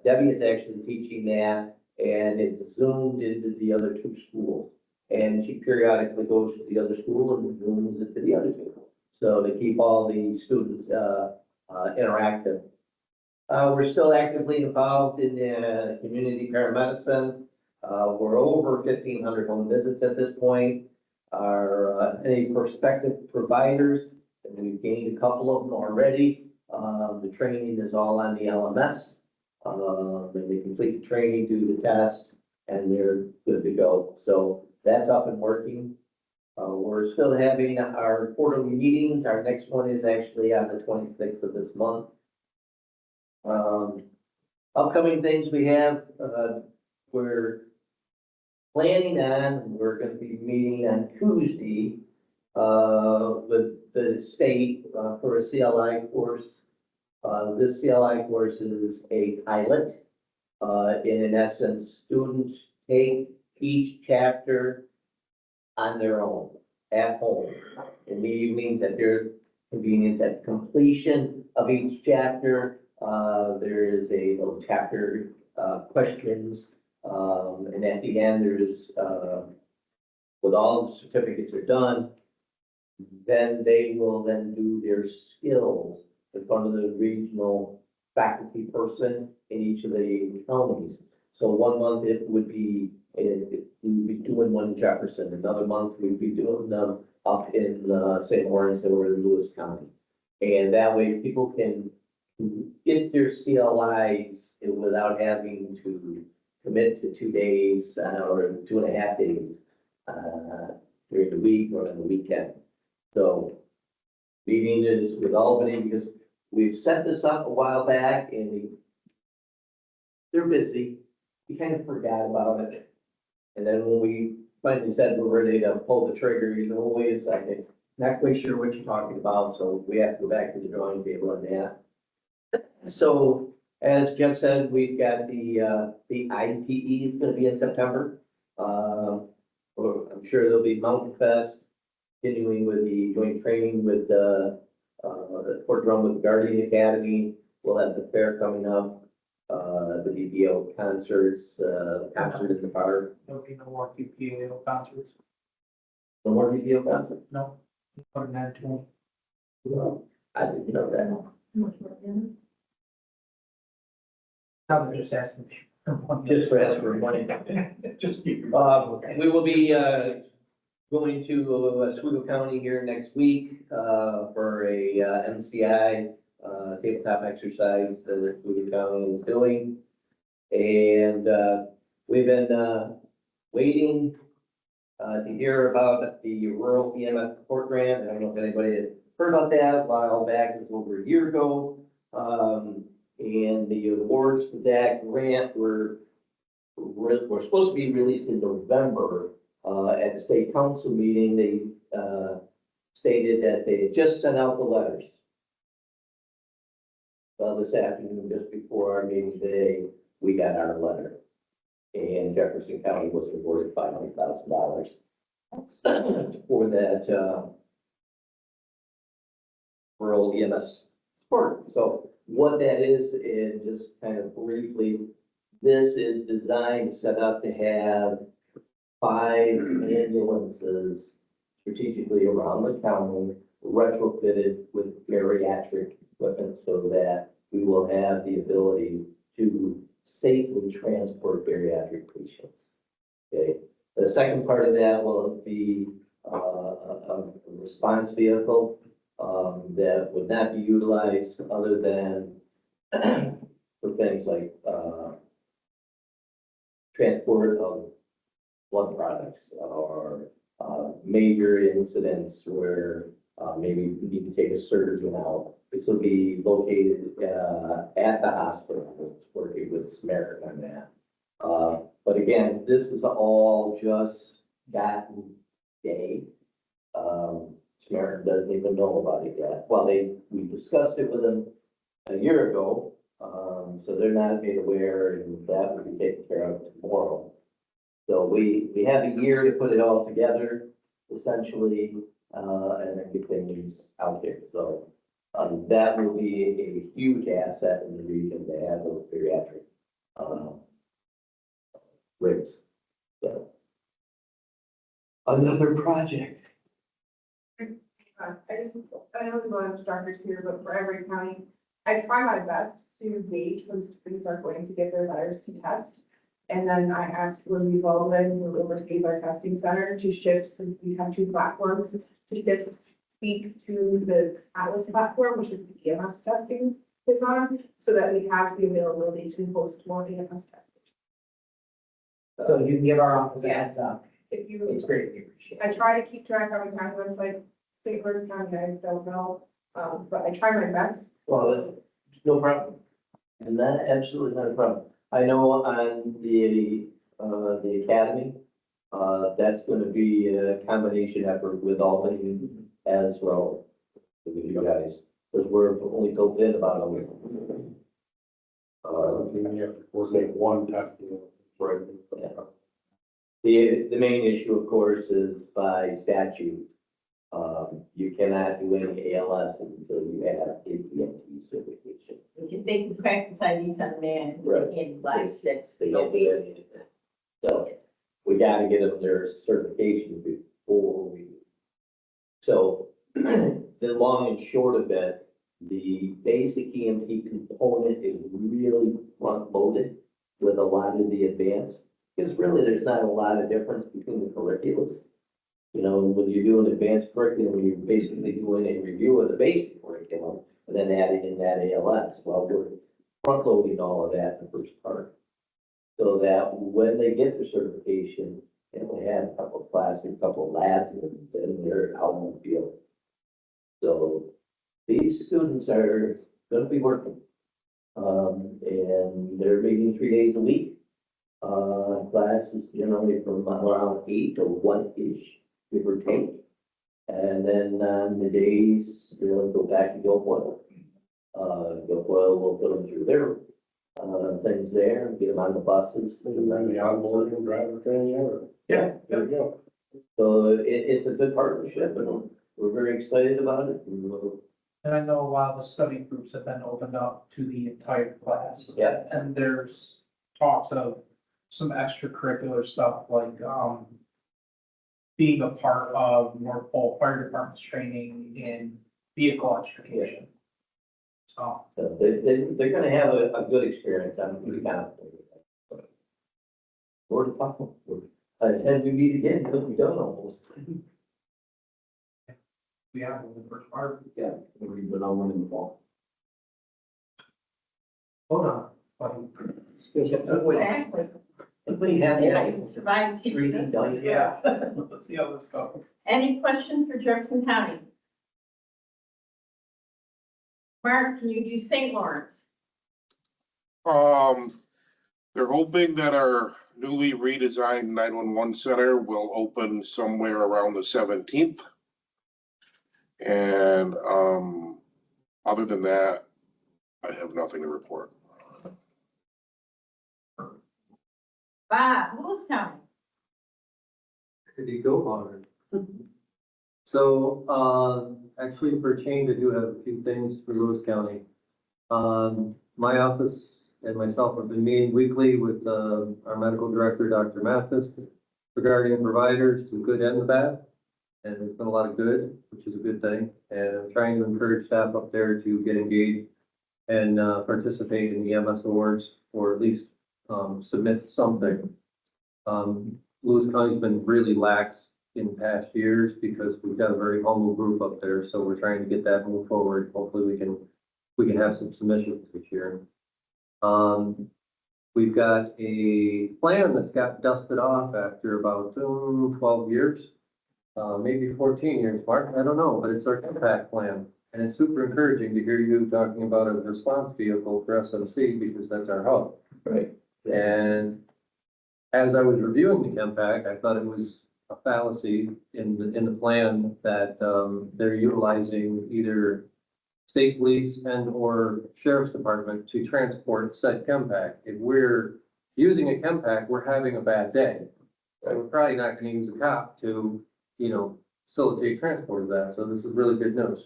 S9: Debbie is actually teaching that, and it's zoomed into the other 2 schools. And she periodically goes to the other school and zooms it to the other 2. So to keep all the students interactive. We're still actively involved in the community paramedicine. We're over 1,500 home visits at this point. Any prospective providers, and we've gained a couple of them already. The training is all on the LMS. And they complete the training, do the test, and they're good to go. So that's up and working. We're still having our quarterly meetings. Our next one is actually on the 26th of this month. Upcoming things we have, we're planning on, we're going to be meeting on Tuesday with the state for a CLI course. This CLI course is a pilot. In essence, students take each chapter on their own. at home in the evenings at their convenience. At completion of each chapter, there is a little chapter, questions. And at the end, there's, with all the certificates are done, then they will then do their skills in front of the regional faculty person in each of the counties. So 1 month it would be, we would be doing one in Jefferson, another month we'd be doing them up in, St. Lawrence or in Lewis County. And that way people can get their CLIs without having to commit to 2 days, or 2.5 days, during the week or on the weekend. So meeting is with Albany because we've set this up a while back and they're busy. We kind of forgot about it. And then when we finally said we're ready to pull the trigger, you know, wait a second, not quite sure what you're talking about, so we have to go back to the drawing table on that. So as Jeff said, we've got the IPE is gonna be in September. I'm sure there'll be Mountain Fest, continuing with the joint training with the Fort Drum with Guardian Academy. We'll have the fair coming up, the DBO concerts, concert in the park.
S6: There'll be no more PPAO concerts.
S9: No more DBO concert?
S6: No. Put an end to them.
S9: Well, I didn't know that.
S6: Now they're just asking.
S9: Just for asking for money.
S6: Just keep.
S9: We will be, going to Oswego County here next week, for a, MCI, tabletop exercise that Oswego County is doing. And, we've been, waiting, to hear about the rural EMS support grant. I don't know if anybody had heard about that a while back, it was over a year ago. And the awards for that grant were supposed to be released in November. At the state council meeting, they, stated that they had just sent out the letters. Well, this afternoon, just before our meeting today, we got our letter. And Jefferson County was awarded $500,000 for that, rural EMS support. So what that is just kind of briefly, this is designed, set up to have 5 ambulances strategically around the county, retrofitted with bariatric equipment so that we will have the ability to safely transport bariatric patients. Okay. The second part of that will be a response vehicle that would not be utilized other than for things like transport of blood products or major incidents where maybe we need to take a surgeon out. This will be located at the hospital. It's working with Samaritan on that. But again, this is all just gotten day. Samaritan doesn't even know about it yet. Well, we discussed it with them a year ago, so they're not made aware, and that will be taken care of tomorrow. So we have a year to put it all together, essentially, and then get things out there. So that will be a huge asset in the region to have those bariatric rigs. So another project.
S7: I know there's a lot of instructors here, but for every county, I try my best to gauge when students are going to get their letters to test. And then I asked Lizzie Baldwin, who oversees our testing center, to shift, since we have 2 platforms, to shift speaks to the Atlas platform, which is the EMS testing is on, so that we have the availability to host more EMS testing.
S6: So you can give our office a heads up.
S7: If you,
S6: It's greatly appreciated.
S7: I try to keep track of times when it's like St. Louis County, I don't know, but I try my best.
S9: Well, that's no problem. And that absolutely not a problem. I know on the academy, that's gonna be a combination effort with Albany as well. With you guys, because we're only built in about a week.
S8: You have to coordinate one testing, right?
S9: The main issue, of course, is by statute, You cannot do any ALS until you have a PMT certification.
S2: If they can practice IDs on a man,
S9: Right.
S2: in black six,
S9: They
S2: they'll
S9: don't
S2: be.
S9: do anything. So we gotta get them their certification before we. So the long and short of it, the basic EMT component is really front loaded with a lot of the advanced. Because really, there's not a lot of difference between the curriculums. You know, when you do an advanced curriculum, you're basically doing a review of the basic curriculum and then adding in that ALS. Well, we're front loading all of that in the first part. So that when they get their certification, and we have a couple of classes, a couple of labs, and then they're out in the field. So these students are gonna be working. And they're meeting 3 days a week. Class is generally from around 8 to 1-ish, give or take. And then on the days, they'll go back to Guilfoyle. Guilfoyle will put them through their things there and get them on the buses.
S8: And then the onboarding and driver training, or,
S5: Yeah,
S8: there you go.
S9: So it's a good partnership and we're very excited about it. And
S11: And I know a lot of the study groups have been opened up to the entire class.
S9: Yeah.
S11: And there's talks of some extracurricular stuff like, being a part of Norfolk Fire Department's training in vehicle education. So,
S9: they're gonna have a good experience. I'm pretty confident. More to follow. As we meet again, because we don't almost.
S11: we have the first part.
S9: Yeah, we've been on one in the fall.
S11: Hold on. buddy.
S2: Exactly.
S9: If we have
S2: Yeah, you can survive.
S9: 3D done.
S11: Yeah, let's see how this goes.
S2: Any questions for Jefferson County? Mark, can you do St. Lawrence?
S10: They're hoping that our newly redesigned 911 center will open somewhere around the 17th. And, other than that, I have nothing to report.
S2: Bob, Lewis County.
S12: Could you go on it? So, actually for a change, I do have a few things for Lewis County. My office and myself have been meeting weekly with, our medical director, Dr. Mathis, regarding providers, the good and the bad. And there's been a lot of good, which is a good thing, and I'm trying to encourage staff up there to get engaged and, participate in the EMS awards, or at least, submit something. Lewis County's been really lax in past years because we've got a very humble group up there, so we're trying to get that moved forward. Hopefully we can have some submissions this year. We've got a plan that's got dusted off after about 12 years, maybe 14 years, Mark, I don't know, but it's our impact plan. And it's super encouraging to hear you talking about a response vehicle for SMC because that's our hub.
S9: Right.
S12: And as I was reviewing the ChemPack, I thought it was a fallacy in the plan that, they're utilizing either state police and or sheriff's department to transport said ChemPack. If we're using a ChemPack, we're having a bad day. So we're probably not gonna use a cop to, facilitate transport of that. So this is really good news.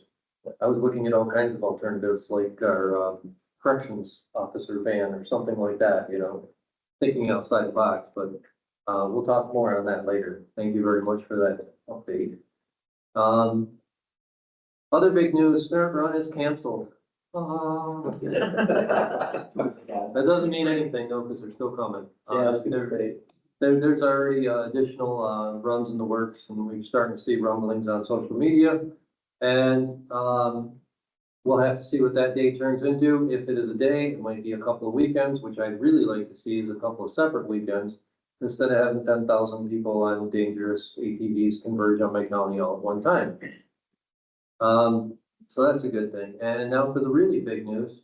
S12: I was looking at all kinds of alternatives like our, corrections officer van or something like that, thinking outside the box, but, we'll talk more on that later. Thank you very much for that update. Other big news, Snort Run is canceled. That doesn't mean anything though, because they're still coming.
S9: Yeah, it's great.
S12: There's already additional runs in the works, and we're starting to see rumblings on social media. And we'll have to see what that day turns into. If it is a day, it might be a couple of weekends, which I'd really like to see is a couple of separate weekends, instead of having 10,000 people on dangerous ATVs converge on my county all at one time. So that's a good thing. And now for the really big news,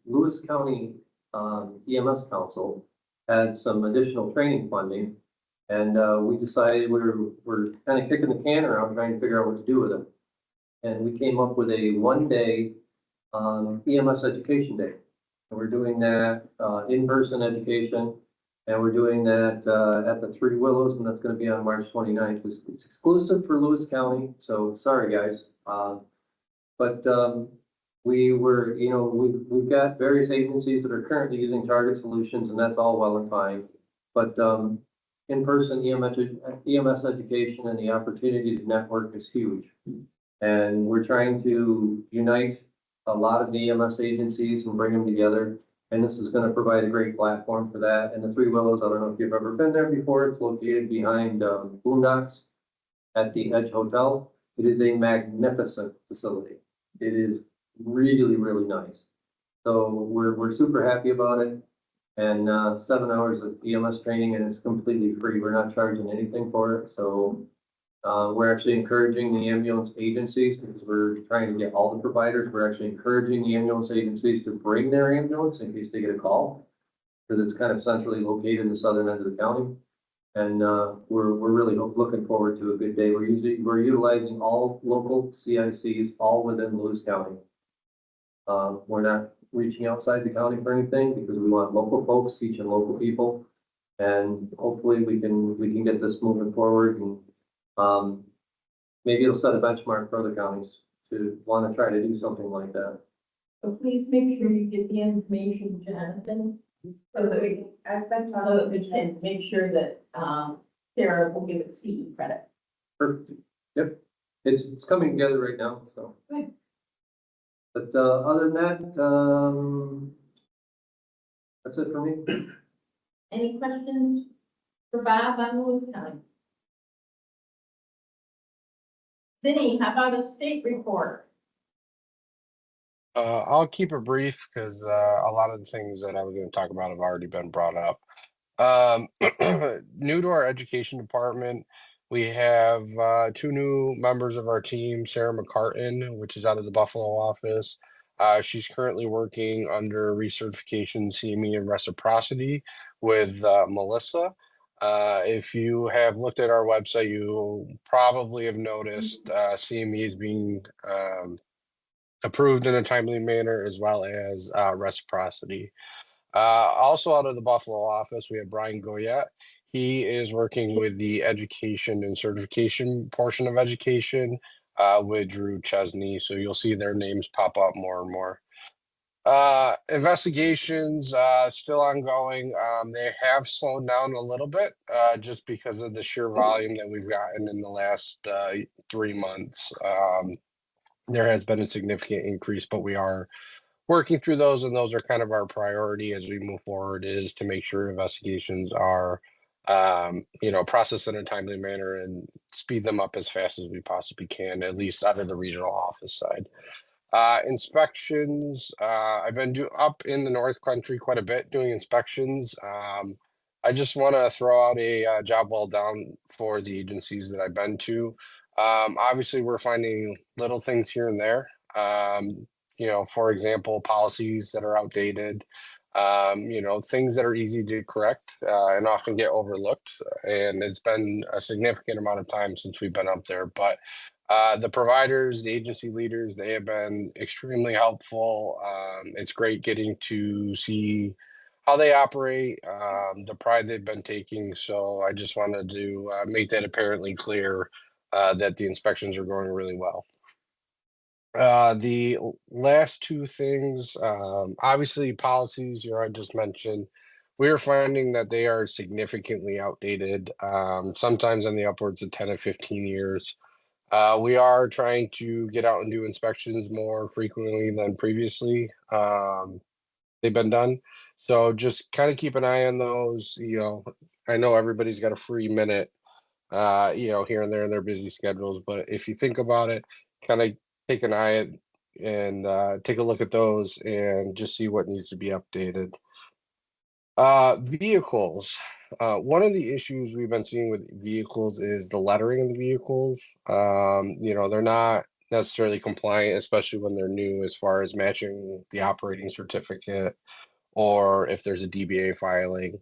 S12: Lewis County EMS Council had some additional training funding. And we decided we're kind of kicking the can around trying to figure out what to do with it. And we came up with a 1-day EMS education day. And we're doing that in-person education. And we're doing that at the Three Willows, and that's going to be on March 29th. It's exclusive for Lewis County, so sorry, guys. But we were, we've got various agencies that are currently using Target Solutions, and that's all well and fine. But in-person EMS education and the opportunity to network is huge. And we're trying to unite a lot of the EMS agencies and bring them together. And this is going to provide a great platform for that. And the Three Willows, I don't know if you've ever been there before. It's located behind Boondocks at the Edge Hotel. It is a magnificent facility. It is really, really nice. So we're super happy about it. And 7 hours of EMS training, and it's completely free. We're not charging anything for it. So we're actually encouraging the ambulance agencies, because we're trying to get all the providers. We're actually encouraging the ambulance agencies to bring their ambulance in case they get a call, because it's kind of centrally located in the southern end of the county. And we're really looking forward to a good day. We're utilizing all local CICs, all within Lewis County. We're not reaching outside the county for anything, because we want local folks teaching local people. And hopefully we can get this moving forward, and maybe it'll set a benchmark for other counties to want to try to do something like that.
S2: So please make sure you get the information, Jonathan, so that we,
S7: I've been
S2: so that we can make sure that, Sarah will give it CE credit.
S12: Perfect. Yep. It's coming together right now, so.
S2: Good.
S12: But other than that, that's it for me.
S2: Any questions for Bob on Lewis County? Vinny, how about a state report?
S13: I'll keep it brief because a lot of the things that I was going to talk about have already been brought up. New to our education department, we have 2 new members of our team, Sarah McCartan, which is out of the Buffalo office. She's currently working under recertification CME and reciprocity with Melissa. If you have looked at our website, you probably have noticed CME is being approved in a timely manner, as well as reciprocity. Also out of the Buffalo office, we have Brian Goyette. He is working with the education and certification portion of education with Drew Chesney. So you'll see their names pop up more and more. Investigations still ongoing. They have slowed down a little bit just because of the sheer volume that we've gotten in the last 3 months. There has been a significant increase, but we are working through those, and those are kind of our priority as we move forward, is to make sure investigations are, processed in a timely manner and speed them up as fast as we possibly can, at least out of the regional office side. Inspections, I've been up in the North Country quite a bit doing inspections. I just want to throw out a job well done for the agencies that I've been to. Obviously, we're finding little things here and there. For example, policies that are outdated, things that are easy to correct and often get overlooked. And it's been a significant amount of time since we've been up there. But the providers, the agency leaders, they have been extremely helpful. It's great getting to see how they operate, the pride they've been taking. So I just wanted to make that apparently clear that the inspections are going really well. The last 2 things, obviously policies I just mentioned, we are finding that they are significantly outdated, sometimes in the upwards of 10 or 15 years. We are trying to get out and do inspections more frequently than previously they've been done. So just kind of keep an eye on those. I know everybody's got a free minute, here and there in their busy schedules, but if you think about it, kind of take an eye at and take a look at those and just see what needs to be updated. Vehicles. One of the issues we've been seeing with vehicles is the lettering of the vehicles. They're not necessarily compliant, especially when they're new, as far as matching the operating certificate or if there's a DBA filing.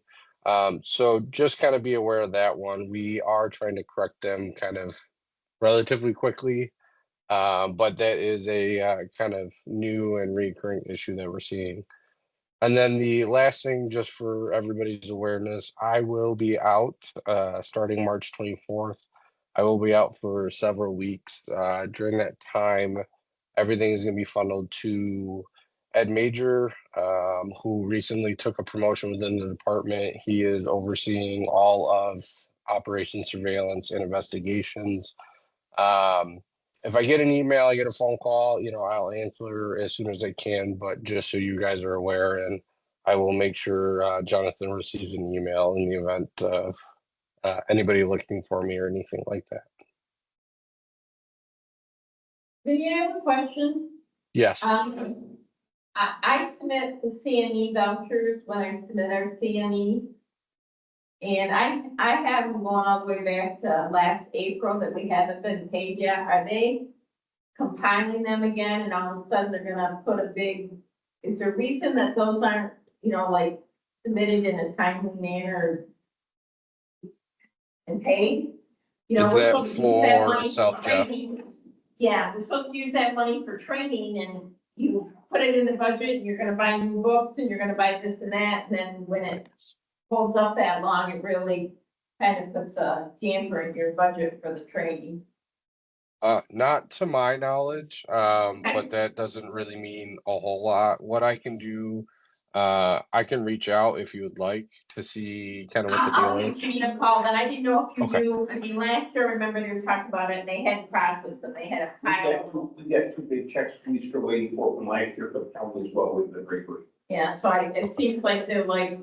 S13: So just kind of be aware of that one. We are trying to correct them kind of relatively quickly, but that is a kind of new and recurring issue that we're seeing. And then the last thing, just for everybody's awareness, I will be out starting March 24th. I will be out for several weeks. During that time, everything is going to be funneled to Ed Major, who recently took a promotion within the department. He is overseeing all of operation surveillance and investigations. If I get an email, I get a phone call, I'll answer as soon as I can, but just so you guys are aware, and I will make sure Jonathan receives an email in the event of anybody looking for me or anything like that.
S2: Do you have a question?
S13: Yes.
S2: I submit the CNE vouchers when I submit our CNE. And I have them going all the way back to last April that we haven't been paid yet. Are they compiling them again and all of a sudden they're gonna put a big, is there a reason that those aren't, like submitted in a timely manner and paid?
S13: Is
S2: we're
S13: that
S2: supposed to use that
S13: for
S2: money
S13: South Jeff?
S2: training. Yeah, we're supposed to use that money for training and you put it in the budget and you're gonna buy new books and you're gonna buy this and that. And then when it holds up that long, it really kind of puts a damper in your budget for the training.
S13: Not to my knowledge, but that doesn't really mean a whole lot. What I can do, I can reach out if you would like to see kind of what the
S2: I'll
S13: deal
S2: give
S13: is.
S2: Gene a call, but I didn't know if you
S13: Okay.
S2: knew, last year, I remember they were talking about it, and they had processed it, they had a pile.
S5: We got two big checks we still waiting for from last year for the county as well with the breakery.
S2: Yeah, so it seems like they're like,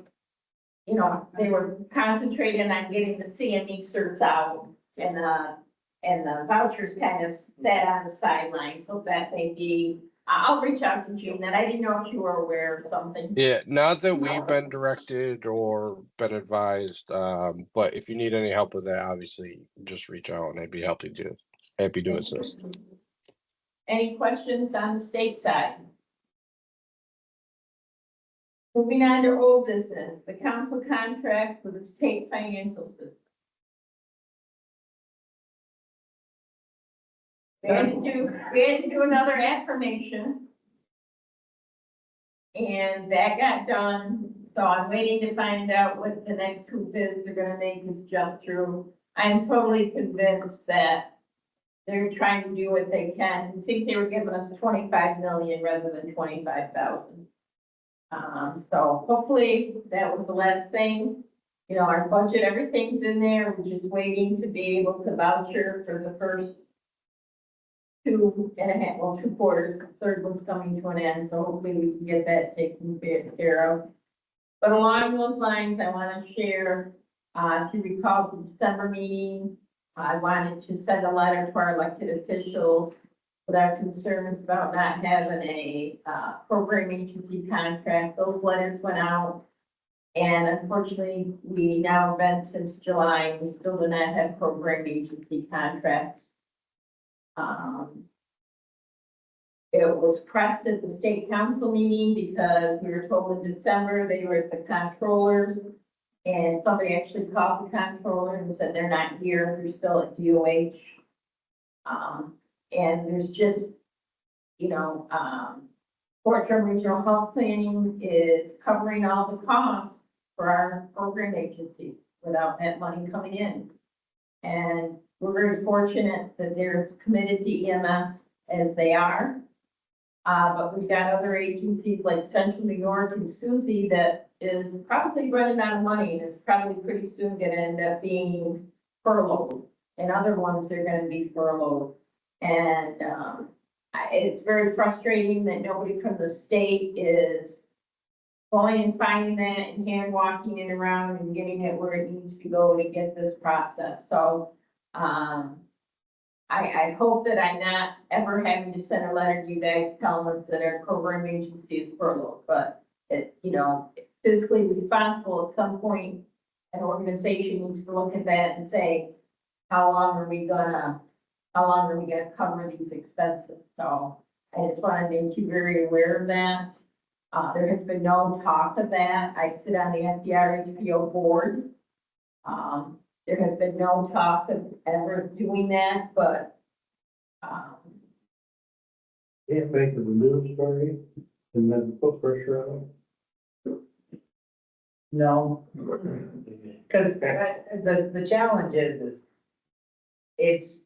S2: they were concentrating on getting the CME certs out, and the vouchers kind of sat on the sidelines, so that may be, I'll reach out to Gene, that I didn't know if you were aware of something.
S13: Yeah, not that we've been directed or been advised, but if you need any help with that, obviously just reach out and I'd be happy to assist.
S2: Any questions on the state side? Moving on to old business, the council contract for the state financial system. We had to do another affirmation. And that got done, so I'm waiting to find out what the next two bids are gonna make us jump through. I'm totally convinced that they're trying to do what they can. I think they were giving us 25 million rather than 25,000. So hopefully that was the last thing. Our budget, everything's in there. We're just waiting to be able to voucher for the first 2 quarters. The third one's coming to an end, so hopefully we can get that taken care of. But along those lines, I want to share, if you recall the December meeting, I wanted to send a letter to our elected officials with our concerns about not having a program agency contract. Those letters went out. And unfortunately, we now have been since July, we still do not have program agency contracts. It was pressed at the state council meeting because we were told in December they were at the comptrollers. And somebody actually called the comptroller and said they're not here, they're still at DOH. And there's just, Fort-Drum Regional Health Planning is covering all the costs for our program agencies without that money coming in. And we're very fortunate that they're committed to EMS as they are. But we've got other agencies like Central New York and Susie that is probably running out of money, and it's probably pretty soon gonna end up being furloughed. And other ones are gonna be furloughed. And, it's very frustrating that nobody from the state is going and finding that and hand walking it around and getting it where it needs to go to get this process. So, I hope that I'm not ever having to send a letter to you guys telling us that our program agency is furloughed, but fiscally responsible at some point, an organization needs to look at that and say, how long are we gonna cover these expenses? So I just want to make you very aware of that. There has been no talk of that. I sit on the FDR-HPO board. There has been no talk of ever doing that, but
S1: Can't make the news story and then put pressure on them.
S6: No. Because the challenge is it's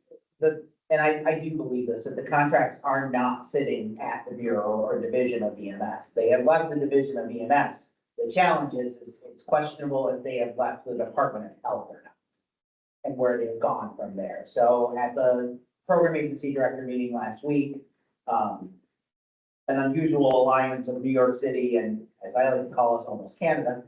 S6: and I do believe this, that the contracts are not sitting at the Bureau or Division of EMS. They have left the Division of EMS. The challenge is it's questionable if they have left the Department of Health or not, and where they've gone from there. So at the program agency director meeting last week, an unusual alliance of New York City and, as I like to call us, almost Canada,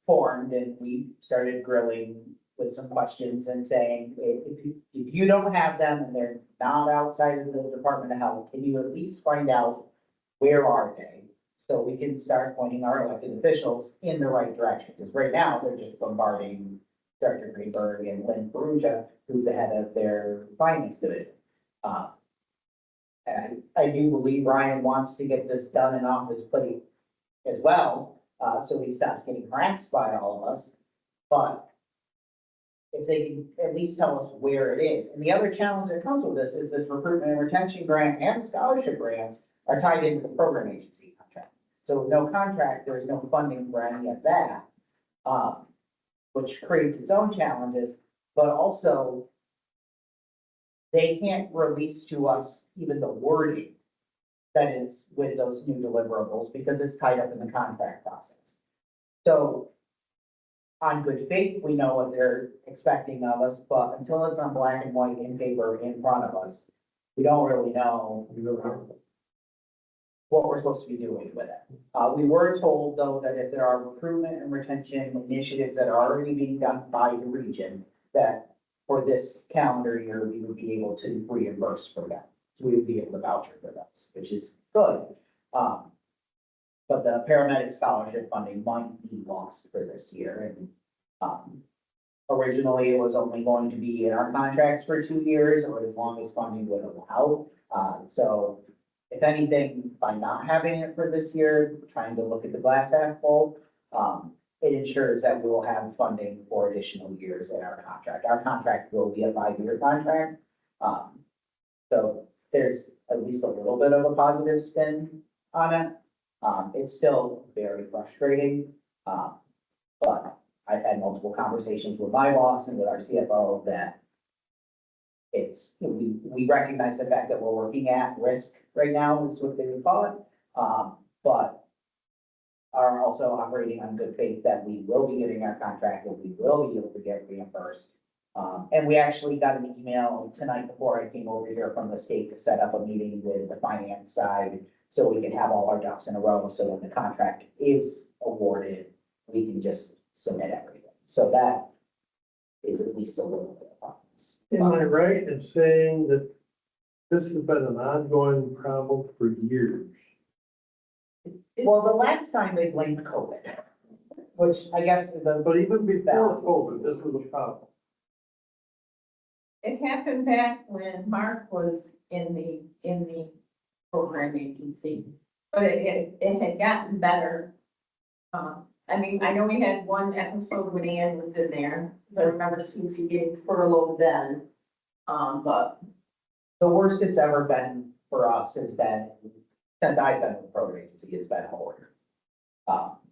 S6: formed, and we started grilling with some questions and saying, if you don't have them and they're not outside of the Department of Health, can you at least find out where are they? So we can start pointing our elected officials in the right direction, because right now they're just bombarding Director Greenberg and Lynn Perugia, who's the head of their finance division. And I do believe Ryan wants to get this done and off his plate as well, so he stops getting harassed by all of us. But if they can at least tell us where it is. And the other challenge that comes with this is this recruitment and retention grant and scholarship grants are tied into the program agency contract. So with no contract, there's no funding for any of that, which creates its own challenges, but also they can't release to us even the wording that is with those new deliverables because it's tied up in the contract process. So on good faith, we know what they're expecting of us, but until it's on black and white in paper in front of us, we don't really know what we're supposed to be doing with it. We were told, though, that if there are recruitment and retention initiatives that are already being done by the region, that for this calendar year, we would be able to reimburse for that. So we would be able to voucher for those, which is good. But the paramedic scholarship funding might be lost for this year. And originally, it was only going to be in our contracts for 2 years, or as long as funding would allow. So if anything, by not having it for this year, trying to look at the glass half full, it ensures that we will have funding for additional years in our contract. Our contract will be a 5-year contract. So there's at least a little bit of a positive spin on it. It's still very frustrating, but I've had multiple conversations with my boss and with our CFO that we recognize the fact that we're working at risk right now, is what they would call it, but are also operating on good faith that we will be getting our contract and we will be able to get reimbursed. And we actually got an email tonight before I came over here from the state to set up a meeting with the finance side so we can have all our ducks in a row. So when the contract is awarded, we can just submit everything. So that is at least a little bit of progress.
S1: Am I right in saying that this has been an ongoing problem for years?
S6: Well, the last time they blamed COVID, which I guess is a.
S1: But even before COVID, this was a problem.
S2: It happened back when Mark was in the program agency, but it had gotten better. I mean, I know we had one episode when Ann was in there, but I remember Susie getting furloughed then. But
S6: The worst it's ever been for us has been, since I've been with the program agency, has been order.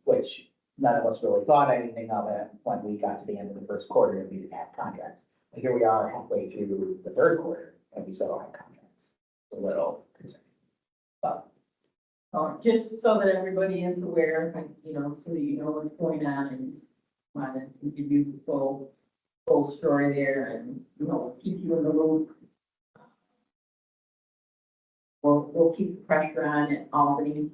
S6: Which none of us really thought anything of it when we got to the end of the first quarter and we didn't have contracts. But here we are halfway through the third quarter and we still don't have contracts. It's a little concerning. But
S2: just so that everybody is aware, so that you know what's going on and wanted to give you the full story there and, keep you in the loop. We'll keep the pressure on at Albany.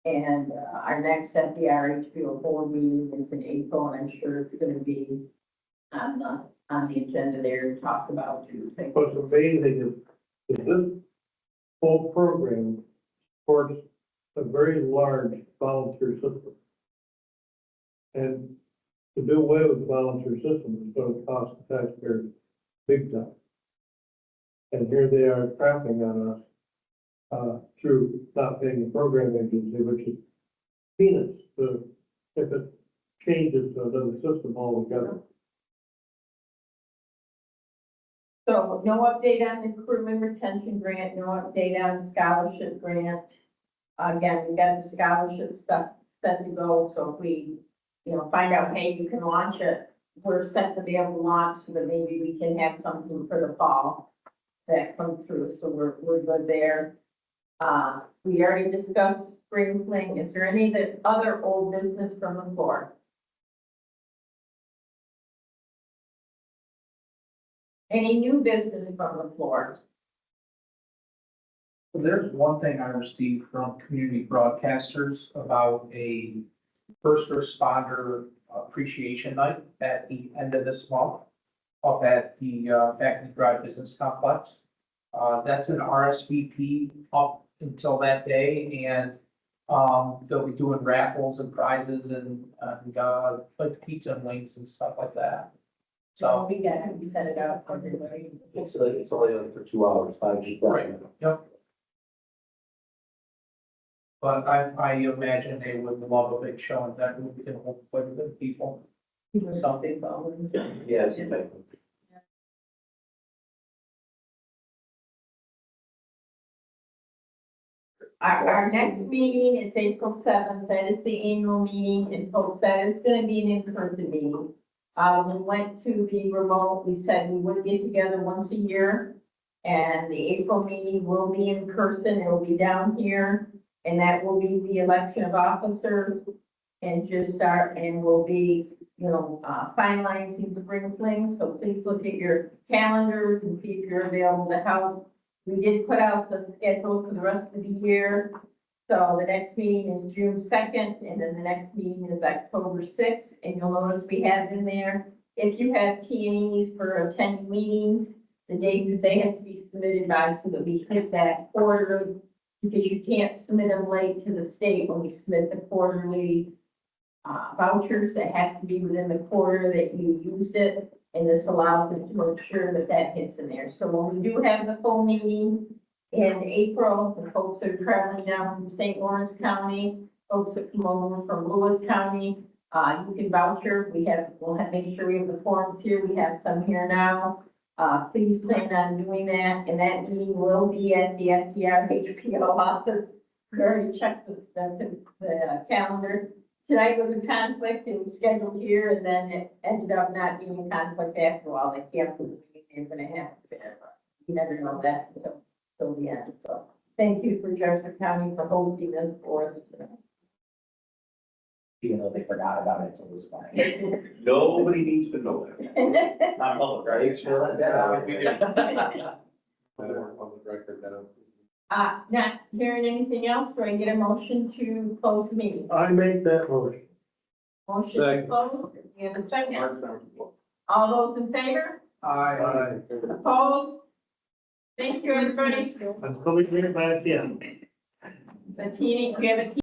S2: And our next FDR-HBO board meeting is in April, and I'm sure it's gonna be on the agenda there to talk about too.
S1: What's amazing is this whole program supports a very large volunteer system. And to do away with the volunteer system is going to cost the taxpayers big time. And here they are trapping on us through not paying the program agency, which is peanuts if it changes to another system altogether.
S2: So no update on the recruitment retention grant, no update on the scholarship grant. Again, we got the scholarship stuff. set to go, so if we, find out, hey, you can launch it, we're set to be able to launch, so that maybe we can have something for the fall that comes through, so we're good there. We already discussed spring fling. Is there any other old business from the floor? Any new business from the floor?
S11: There's one thing I received from community broadcasters about a first responder appreciation night at the end of this month up at the Factory Drive Business Complex. That's an RSVP up until that day, and they'll be doing raffles and prizes and like pizza and wings and stuff like that. So,
S2: We set it up for everybody.
S9: It's only on for 2 hours, 5 to 7.
S11: right, yep. But I imagine they would love a big show and that we can hold quite a bit of people.
S2: Something following.
S9: Yes.
S2: Our next meeting is April 7th. That is the annual meeting, and folks, that is going to be an in-person meeting. We went to the remote. We said we would get together once a year, and the April meeting will be in person. It will be down here, and that will be the election of officers, and we'll be, finalizing the spring fling. So please look at your calendars and see if you're available to help. We did put out the schedule for the rest of the year. So the next meeting is June 2nd, and then the next meeting is October 6th. And you'll notice we have in there, if you have T&Es for attending meetings, the dates that they have to be submitted by, so that we hit that quarterly, because you can't submit them late to the state when we submit the quarterly vouchers. It has to be within the quarter that you used it. And this allows us to make sure that that hits in there. So when we do have the full meeting in April, the folks that are traveling down from St. Lawrence County, folks that come over from Lewis County, you can voucher. We'll make sure we have the forms here. We have some here now. Please plan on doing that. And that meeting will be at the FDR HPO office. We already checked the calendar. Tonight was a conflict. It was scheduled here, and then it ended up not being a conflict after a while. They canceled the meeting. They're going to have to. You never know that until the end. So thank you for Jefferson County for hosting this for us tonight.
S6: Even though they forgot about it until this morning.
S9: Nobody needs to know that. Not public, right?
S6: Make sure that that.
S8: Public record now.
S2: Not hearing anything else, do I get a motion to close the meeting?
S1: I make that motion.
S2: Motion to close, we have a second. All those in favor?
S1: Aye.
S2: Opposed? Thank you, everybody.
S1: Until we get back in.
S2: We have a